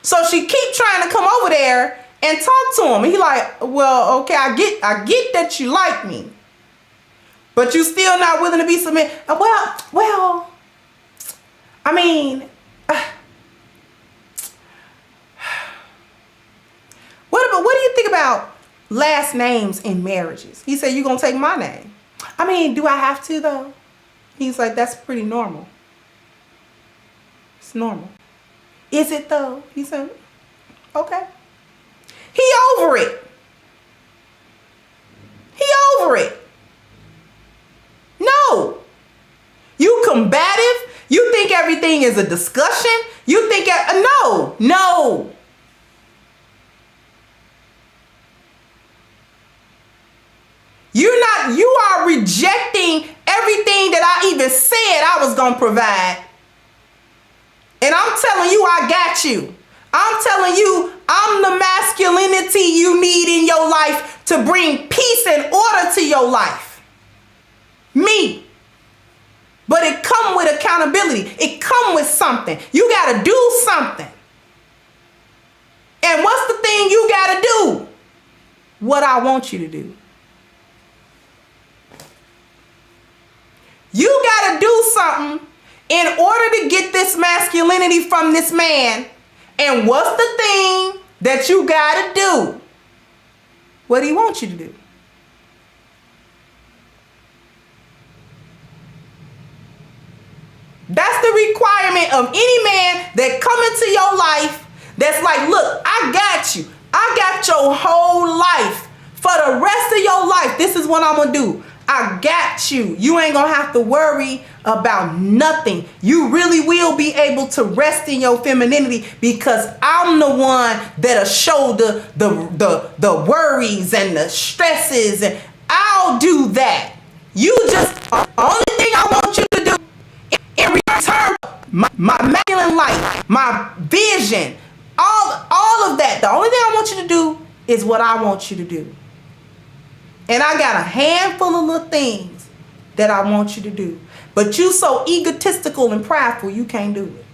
So she keep trying to come over there and talk to him. And he like, well, okay, I get that you like me. But you still not willing to be submitted. Well, I mean, what do you think about last names in marriages? He said, you gonna take my name. I mean, do I have to though? He's like, that's pretty normal. It's normal. Is it though? He said, okay. He over it. He over it. No. You combative. You think everything is a discussion? You think, no. You are rejecting everything that I even said I was going to provide. And I'm telling you, I got you. I'm telling you, I'm the masculinity you need in your life to bring peace and order to your life. Me. But it come with accountability. It come with something. You got to do something. And what's the thing you got to do? What I want you to do. You got to do something in order to get this masculinity from this man. And what's the thing that you got to do? What he wants you to do. That's the requirement of any man that come into your life that's like, look, I got you. I got your whole life. For the rest of your life, this is what I'm going to do. I got you. You ain't going to have to worry about nothing. You really will be able to rest in your femininity because I'm the one that'll show the worries and the stresses, and I'll do that. You just, the only thing I want you to do in return, my masculine light, my vision, all of that. The only thing I want you to do is what I want you to do. And I got a handful of little things that I want you to do. But you so egotistical and prideful, you can't do it.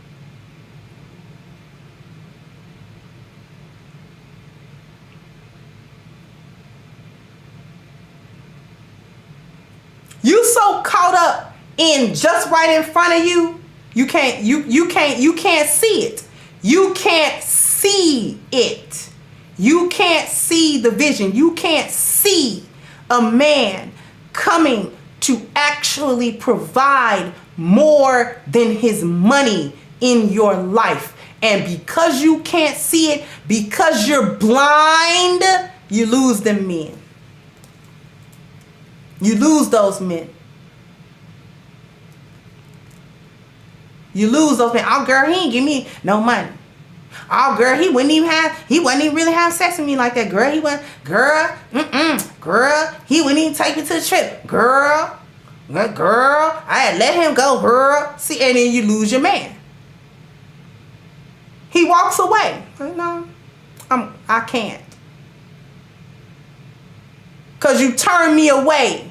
You so caught up in just right in front of you, you can't see it. You can't see it. You can't see the vision. You can't see a man coming to actually provide more than his money in your life. And because you can't see it, because you're blind, you lose them men. You lose those men. You lose those men. Oh, girl, he ain't give me no money. Oh, girl, he wouldn't even really have sex with me like that. Girl, he wouldn't. Girl, he wouldn't even take me to the trip. Girl, I had let him go, girl. See, and then you lose your man. He walks away. No, I can't. Because you turn me away.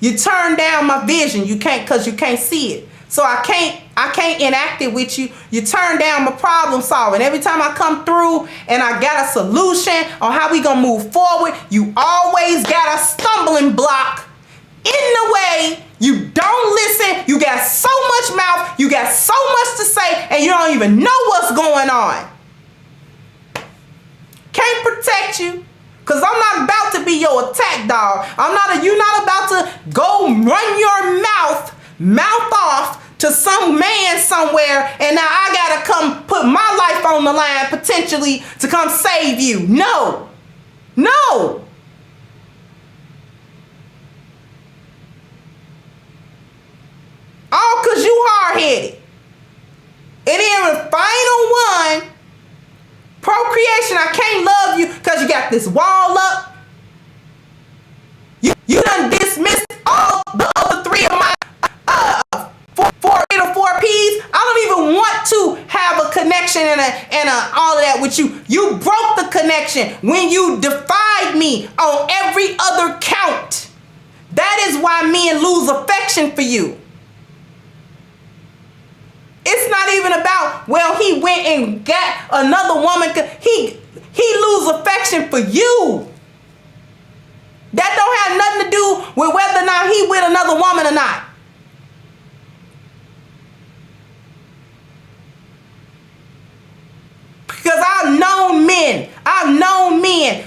You turn down my vision. You can't, because you can't see it. So I can't enact it with you. You turn down my problem solving. Every time I come through and I got a solution on how we gonna move forward, you always got a stumbling block in the way. You don't listen. You got so much mouth. You got so much to say, and you don't even know what's going on. Can't protect you. Because I'm not about to be your attack dog. You're not about to go run your mouth off to some man somewhere, and now I gotta come put my life on the line potentially to come save you. No. All because you hard-headed. And then the final one, procreation, I can't love you because you got this wall up. You done dismissed all the other three of my four P's. I don't even want to have a connection and all of that with you. You broke the connection when you defied me on every other count. That is why men lose affection for you. It's not even about, well, he went and got another woman. He lose affection for you. That don't have nothing to do with whether or not he with another woman or not. Because I've known men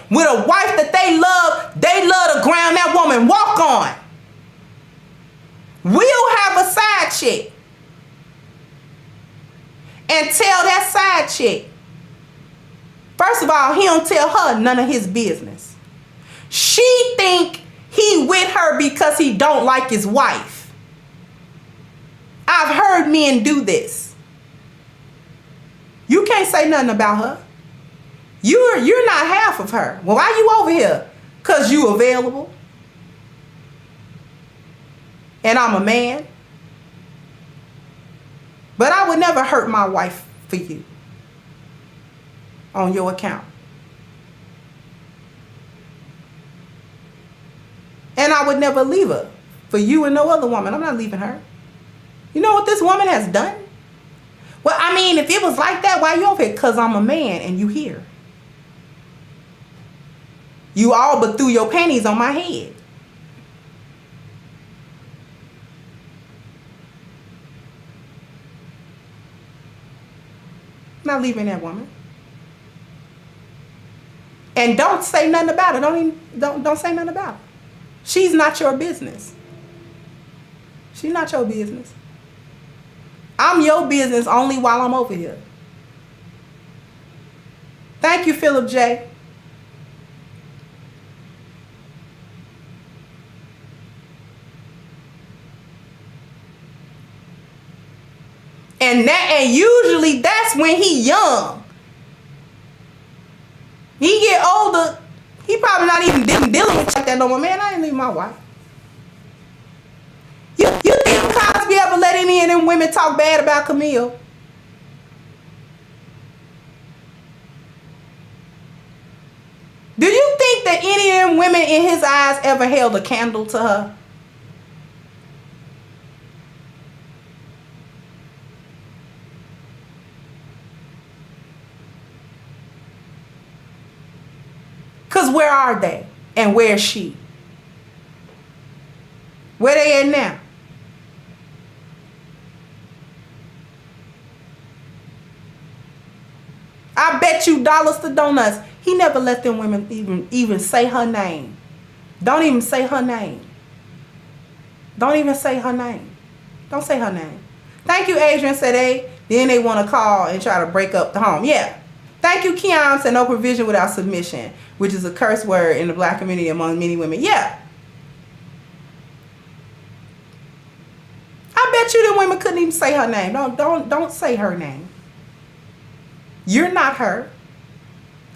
with a wife that they love the ground that woman walk on. We'll have a side chick. And tell that side chick, first of all, he don't tell her none of his business. She think he with her because he don't like his wife. I I've heard men do this. You can't say nothing about her. You're not half of her. Well, why you over here? Because you available. And I'm a man. But I would never hurt my wife for you. On your account. And I would never leave her for you and no other woman. I'm not leaving her. You know what this woman has done? Well, I mean, if it was like that, why you over here? Because I'm a man and you here. You all but threw your panties on my head. Not leaving that woman. And don't say nothing about it. Don't say nothing about it. She's not your business. She's not your business. I'm your business only while I'm over here. Thank you, Philip J. And usually that's when he young. He get older, he probably not even dealing with like that no more. Man, I ain't leaving my wife. You think Cosby ever let any of them women talk bad about Camille? Do you think that any of them women in his eyes ever held a candle to her? Because where are they? And where's she? Where they at now? I bet you dollars to donuts. He never let them women even say her name. Don't even say her name. Don't even say her name. Don't say her name. Thank you, Adrian said then they want to call and try to break up the home. Yeah. Thank you, Keon said no provision without submission, which is a curse word in the black community among many women. Yeah. I bet you the women couldn't even say her name. Don't say her name. You're not her.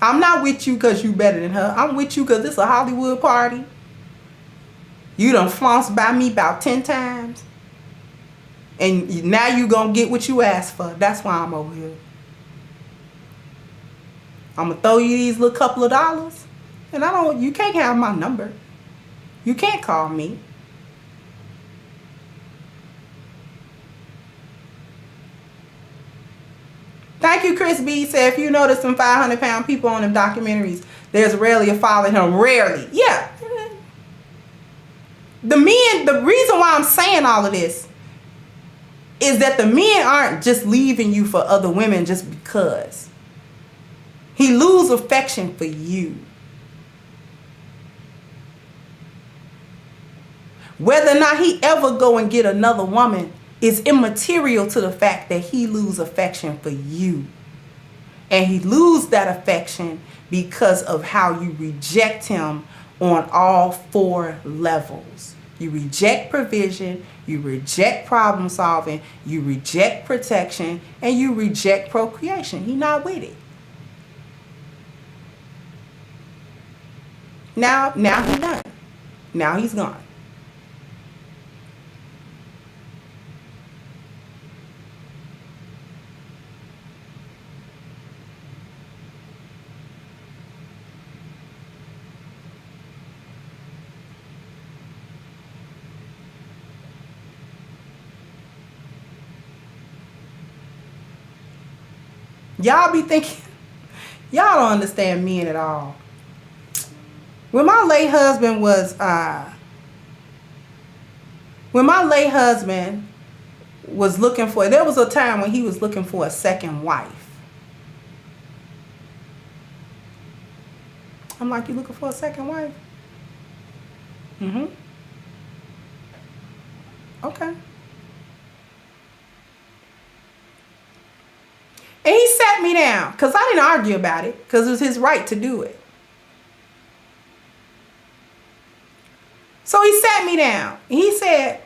I'm not with you because you better than her. I'm with you because it's a Hollywood party. You done flounced by me about 10 times. And now you gonna get what you asked for. That's why I'm over here. I'm gonna throw you these little couple of dollars. And you can't have my number. You can't call me. Thank you, Chris B. Said, if you notice some 500-pound people on them documentaries, there's rarely a following him. Rarely. Yeah. The reason why I'm saying all of this is that the men aren't just leaving you for other women just because. He lose affection for you. Whether or not he ever go and get another woman is immaterial to the fact that he lose affection for you. And he lose that affection because of how you reject him on all 4 levels. You reject provision, you reject problem solving, you reject protection, and you reject procreation. He not with it. Now he's done. Now he's gone. Y'all be thinking, y'all don't understand men at all. When my late husband was looking for, there was a time when he was looking for a second wife. I'm like, you looking for a second wife? Mm-hmm. Okay. And he sat me down, because I didn't argue about it, because it was his right to do it. So he sat me down. And he said,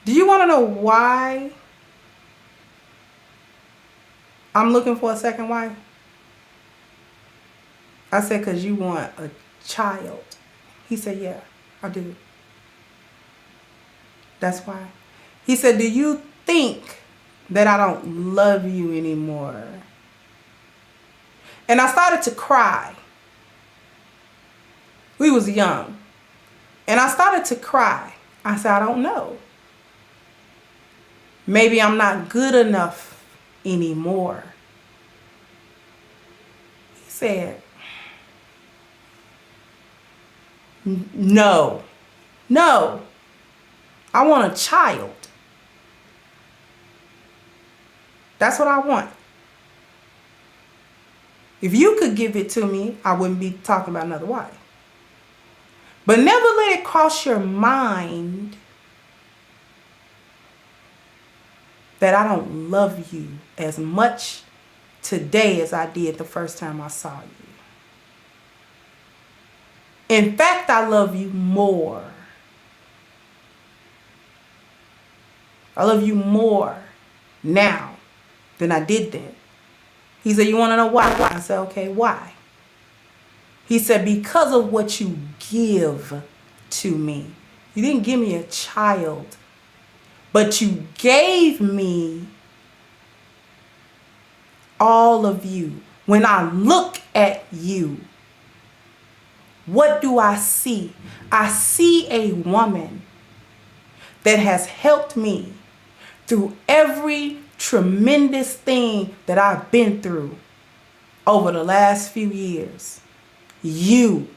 Do you want to know why I'm looking for a second wife? I said, because you want a child. He said, yeah, I do. That's why. He said, do you think that I don't love you anymore? And I started to cry. We was young. And I started to cry. I said, I don't know. Maybe I'm not good enough anymore. He said, no, I want a child. That's what I want. If you could give it to me, I wouldn't be talking about another wife. But never let it cross your mind that I don't love you as much today as I did the first time I saw you. In fact, I love you more. I love you more now than I did then. He said, you want to know why? I said, okay, why? He said, because of what you give to me. You didn't give me a child, but you gave me all of you. When I look at you, what do I see? I see a woman that has helped me through every tremendous thing that I've been through over the last few years. You've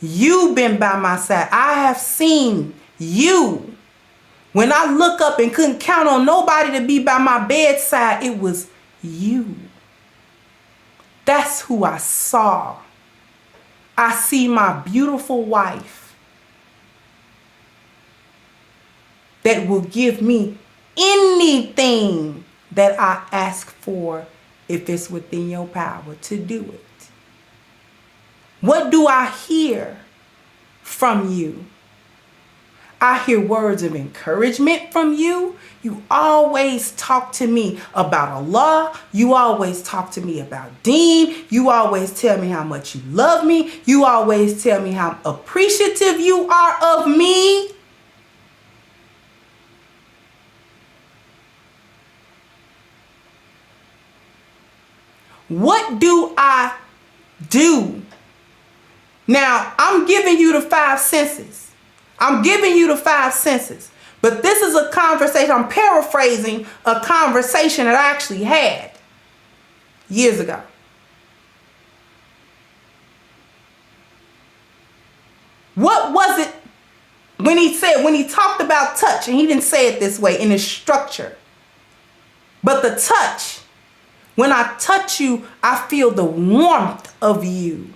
been by my side. I have seen you. When I look up and couldn't count on nobody to be by my bedside, it was you. That's who I saw. I see my beautiful wife that will give me anything that I ask for if it's within your power to do it. What do I hear from you? I hear words of encouragement from you. You always talk to me about Allah. You always talk to me about Deen. You always tell me how much you love me. You always tell me how appreciative you are of me. What do I do? Now, I'm giving you the five senses. I'm giving you the five senses. But this is a conversation, I'm paraphrasing a conversation that I actually had years ago. What was it when he talked about touch, and he didn't say it this way in his structure, but the touch, when I touch you, I feel the warmth of you.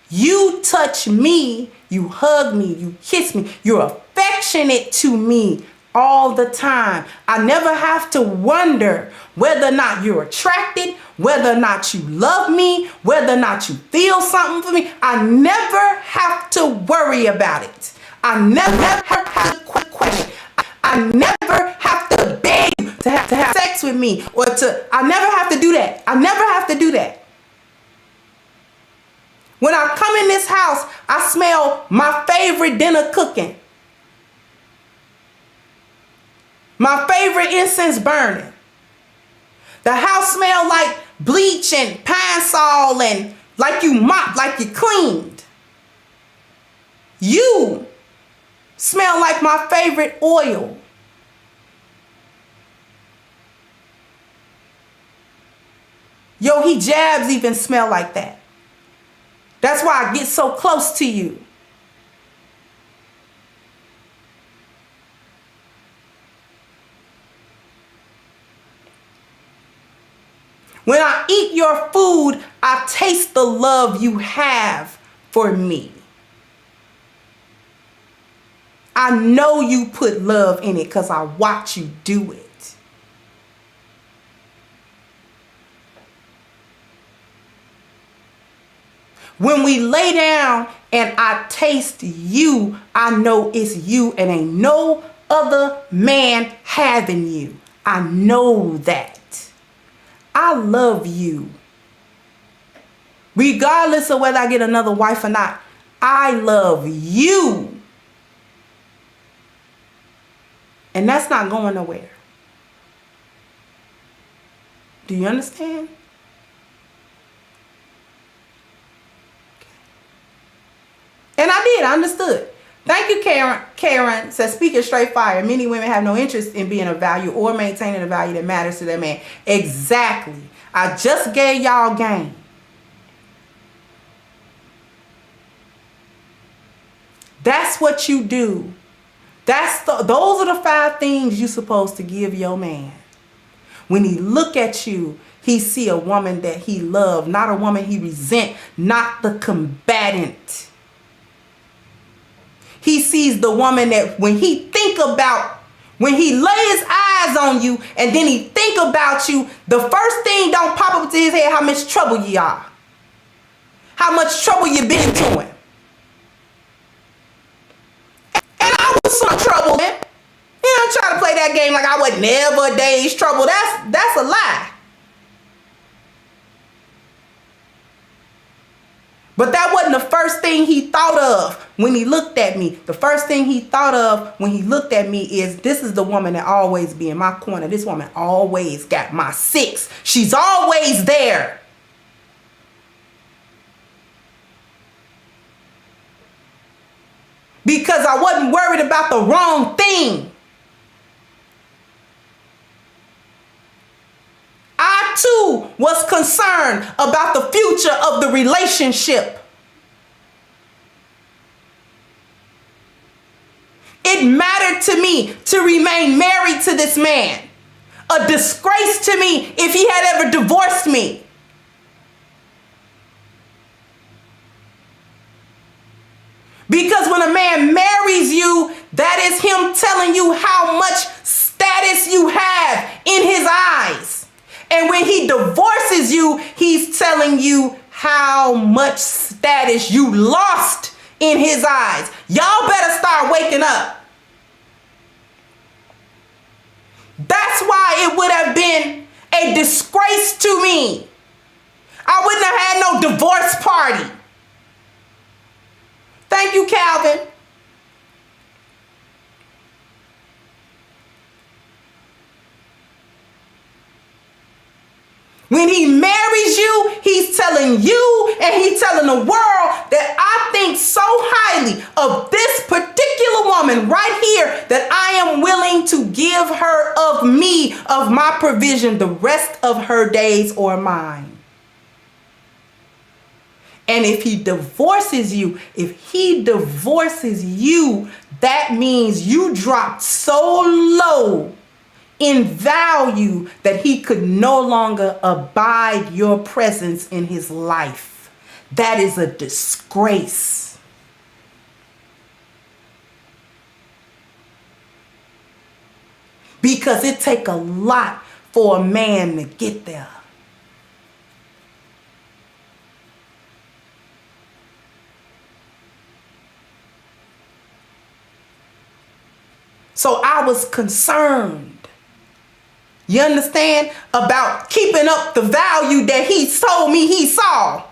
You touch me, you hug me, you kiss me, you're affectionate to me all the time. I never have to wonder whether or not you're attracted, whether or not you love me, whether or not you feel something for me. I never have to worry about it. I never have to question. I never have to beg you to have sex with me, I never have to do that. I never have to do that. When I come in this house, I smell my favorite dinner cooking. My favorite incense burning. The house smell like bleach and pine sol and like you mopped, like you cleaned. You smell like my favorite oil. Your hijabs even smell like that. That's why I get so close to you. When I eat your food, I taste the love you have for me. I know you put love in it because I watch you do it. When we lay down and I taste you, I know it's you and ain't no other man having you. I know that. I love you. Regardless of whether I get another wife or not, I love you. And that's not going nowhere. Do you understand? And I understood. Thank you, Karen. Karen says, speaking straight fire, many women have no interest in being a value or maintaining a value that matters to their man. Exactly. I just gave y'all game. That's what you do. Those are the 5 things you're supposed to give your man. When he look at you, he see a woman that he love, not a woman he resent, not the combatant. He sees the woman that when he lay his eyes on you and then he think about you, the first thing don't pop up to his head how much trouble you are. How much trouble you been to him. And I was some trouble, man. You don't try to play that game like I was never a day's trouble. That's a lie. But that wasn't the first thing he thought of when he looked at me. The first thing he thought of when he looked at me is, this is the woman that always be in my corner. This woman always got my 6. She's always there. Because I wasn't worried about the wrong thing. I too was concerned about the future of the relationship. It mattered to me to remain married to this man. A disgrace to me if he had ever divorced me. Because when a man marries you, that is him telling you how much status you have in his eyes. And when he divorces you, he's telling you how much status you lost in his eyes. Y'all better start waking up. That's why it would have been a disgrace to me. I wouldn't have had no divorce party. Thank you, Calvin. When he marries you, he's telling you and he's telling the world that I think so highly of this particular woman right here that I am willing to give her of me, of my provision, the rest of her days or mine. And if he divorces you, that means you dropped so low in value that he could no longer abide your presence in his life. That is a disgrace. Because it takes a lot for a man to get there. So I was concerned. You understand? About keeping up the value that he told me he saw.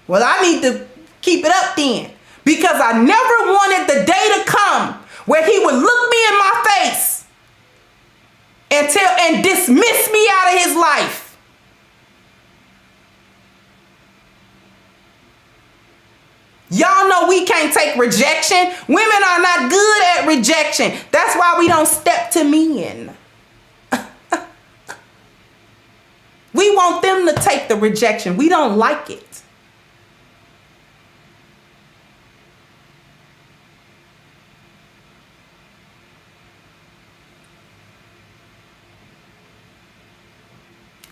Well, I need to keep it up then. Because I never wanted the day to come where he would look me in my face and dismiss me out of his life. Y'all know we can't take rejection. Women are not good at rejection. That's why we don't step to men. We want them to take the rejection. We don't like it.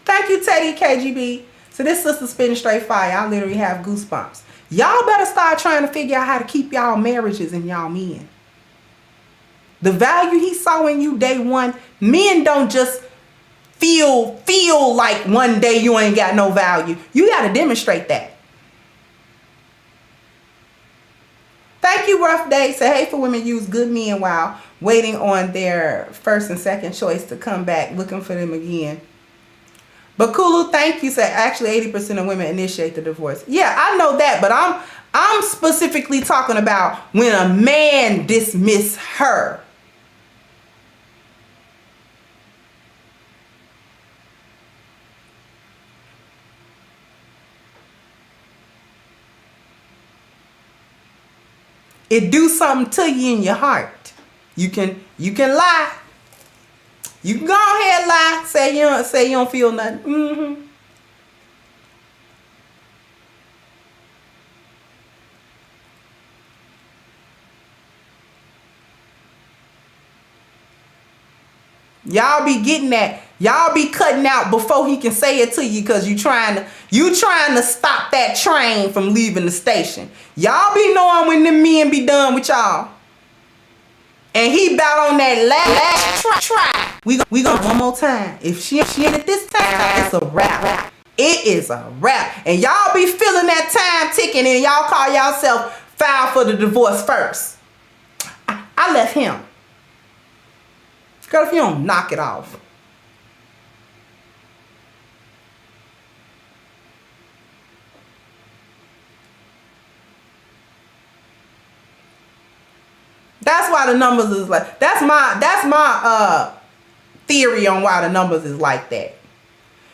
Thank you, Teddy KGB. So this sister spitting straight fire. I literally have goosebumps. Y'all better start trying to figure out how to keep y'all marriages and y'all men. The value he saw in you day one, men don't just feel like one day you ain't got no value. You got to demonstrate that. rough day. Say, hey, for women use good men while waiting on their first and second choice to come back, looking for them again. But Kulu, thank you. Say, actually, 80% of women initiate the divorce. Yeah, I know that, but I'm specifically talking about when a man dismiss her. It do something to you in your heart. You can lie. You can go ahead and lie. Say you don't feel nothing. Y'all be getting that. Y'all be cutting out before he can say it to you because you trying to stop that train from leaving the station. Y'all be knowing when them men be done with y'all. And he bout on that last try. We gonna one more time. If she ain't at this time, it's a wrap. It is a wrap. And y'all be feeling that time ticking and y'all call yourself file for the divorce first. I left him. Girl, if you don't knock it off. That's why the numbers is like, that's my theory on why the numbers is like that.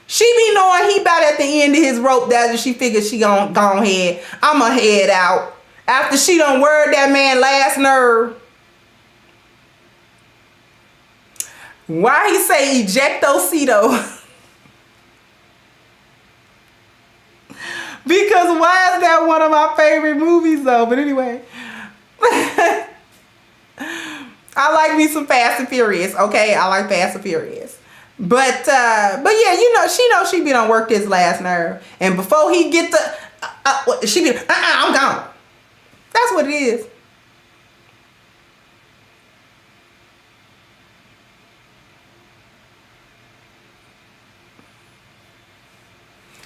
She be knowing he about at the end of his rope that she figures she gonna go ahead. I'ma head out. After she done word that man last nerve. Why he say ejectocito? Because why is that one of my favorite movies though? But anyway. I like me some Fast and Furious, okay? I like Fast and Furious. But yeah, you know, she be done work his last nerve. And before he get the, she be, I'm gone. That's what it is.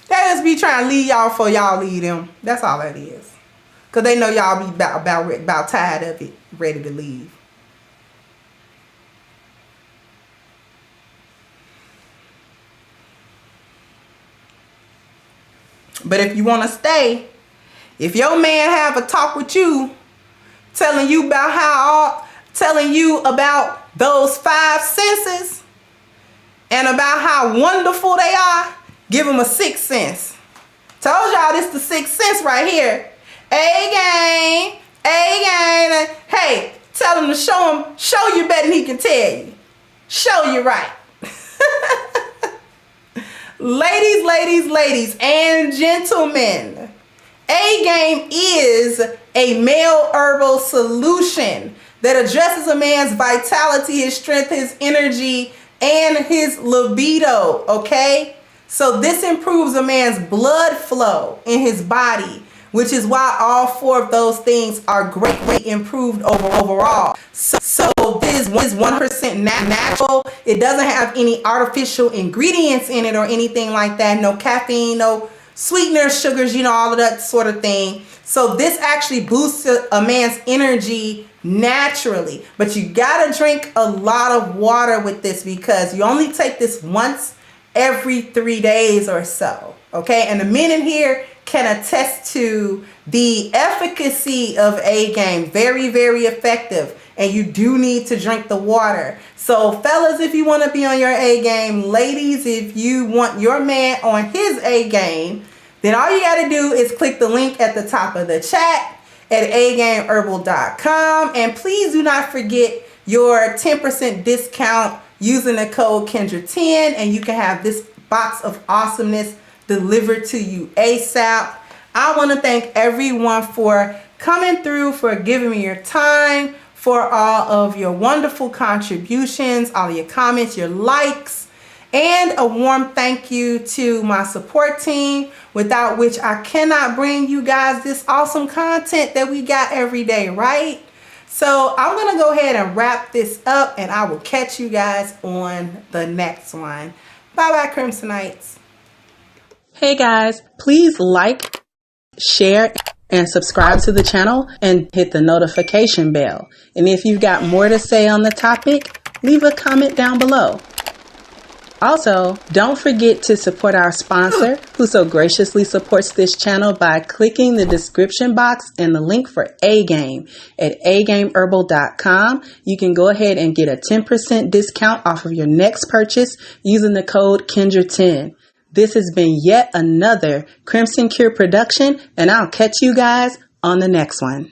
They just be trying to lead y'all for y'all lead them. That's all that is. Because they know y'all be about tired of it, ready to leave. But if you want to stay, if your man have a talk with you, telling you about those 5 senses and about how wonderful they are, give him a 6th sense. Told y'all this the 6th sense right here. A game. Hey, tell him to show you better than he can tell you. Show you right. Ladies, and gentlemen, A-Game is a male herbal solution that addresses a man's vitality, his strength, his energy, and his libido, okay? So this improves a man's blood flow in his body, which is why all 4 of those things are greatly improved overall. So this is 100% natural. It doesn't have any artificial ingredients in it or anything like that. No caffeine, no sweeteners, sugars, you know, all of that sort of thing. So this actually boosts a man's energy naturally. But you gotta drink a lot of water with this because you only take this once every 3 days or so. Okay, and the men in here can attest to the efficacy of A-Game. Very, very effective. And you do need to drink the water. So fellas, if you want to be on your A-Game, ladies, if you want your man on his A-Game, then all you got to do is click the link at the top of the chat at agameherbal.com. And please do not forget your 10% discount using the code Kendra10, and you can have this box of awesomeness delivered to you ASAP. I want to thank everyone for coming through, for giving me your time, for all of your wonderful contributions, all of your comments, your likes, and a warm thank you to my support team, without which I cannot bring you guys this awesome content that we got every day, right? So I'm going to go ahead and wrap this up, and I will catch you guys on the next one. Bye-bye, Crimsonites. Hey guys, please like, share, and subscribe to the channel and hit the notification bell. And if you've got more to say on the topic, leave a comment down below. Also, don't forget to support our sponsor, who so graciously supports this channel by clicking the description box and the link for A-Game at agameherbal.com. You can go ahead and get a 10% discount off of your next purchase using the code Kendra10. This has been yet another Crimson Cure production, and I'll catch you guys on the next one.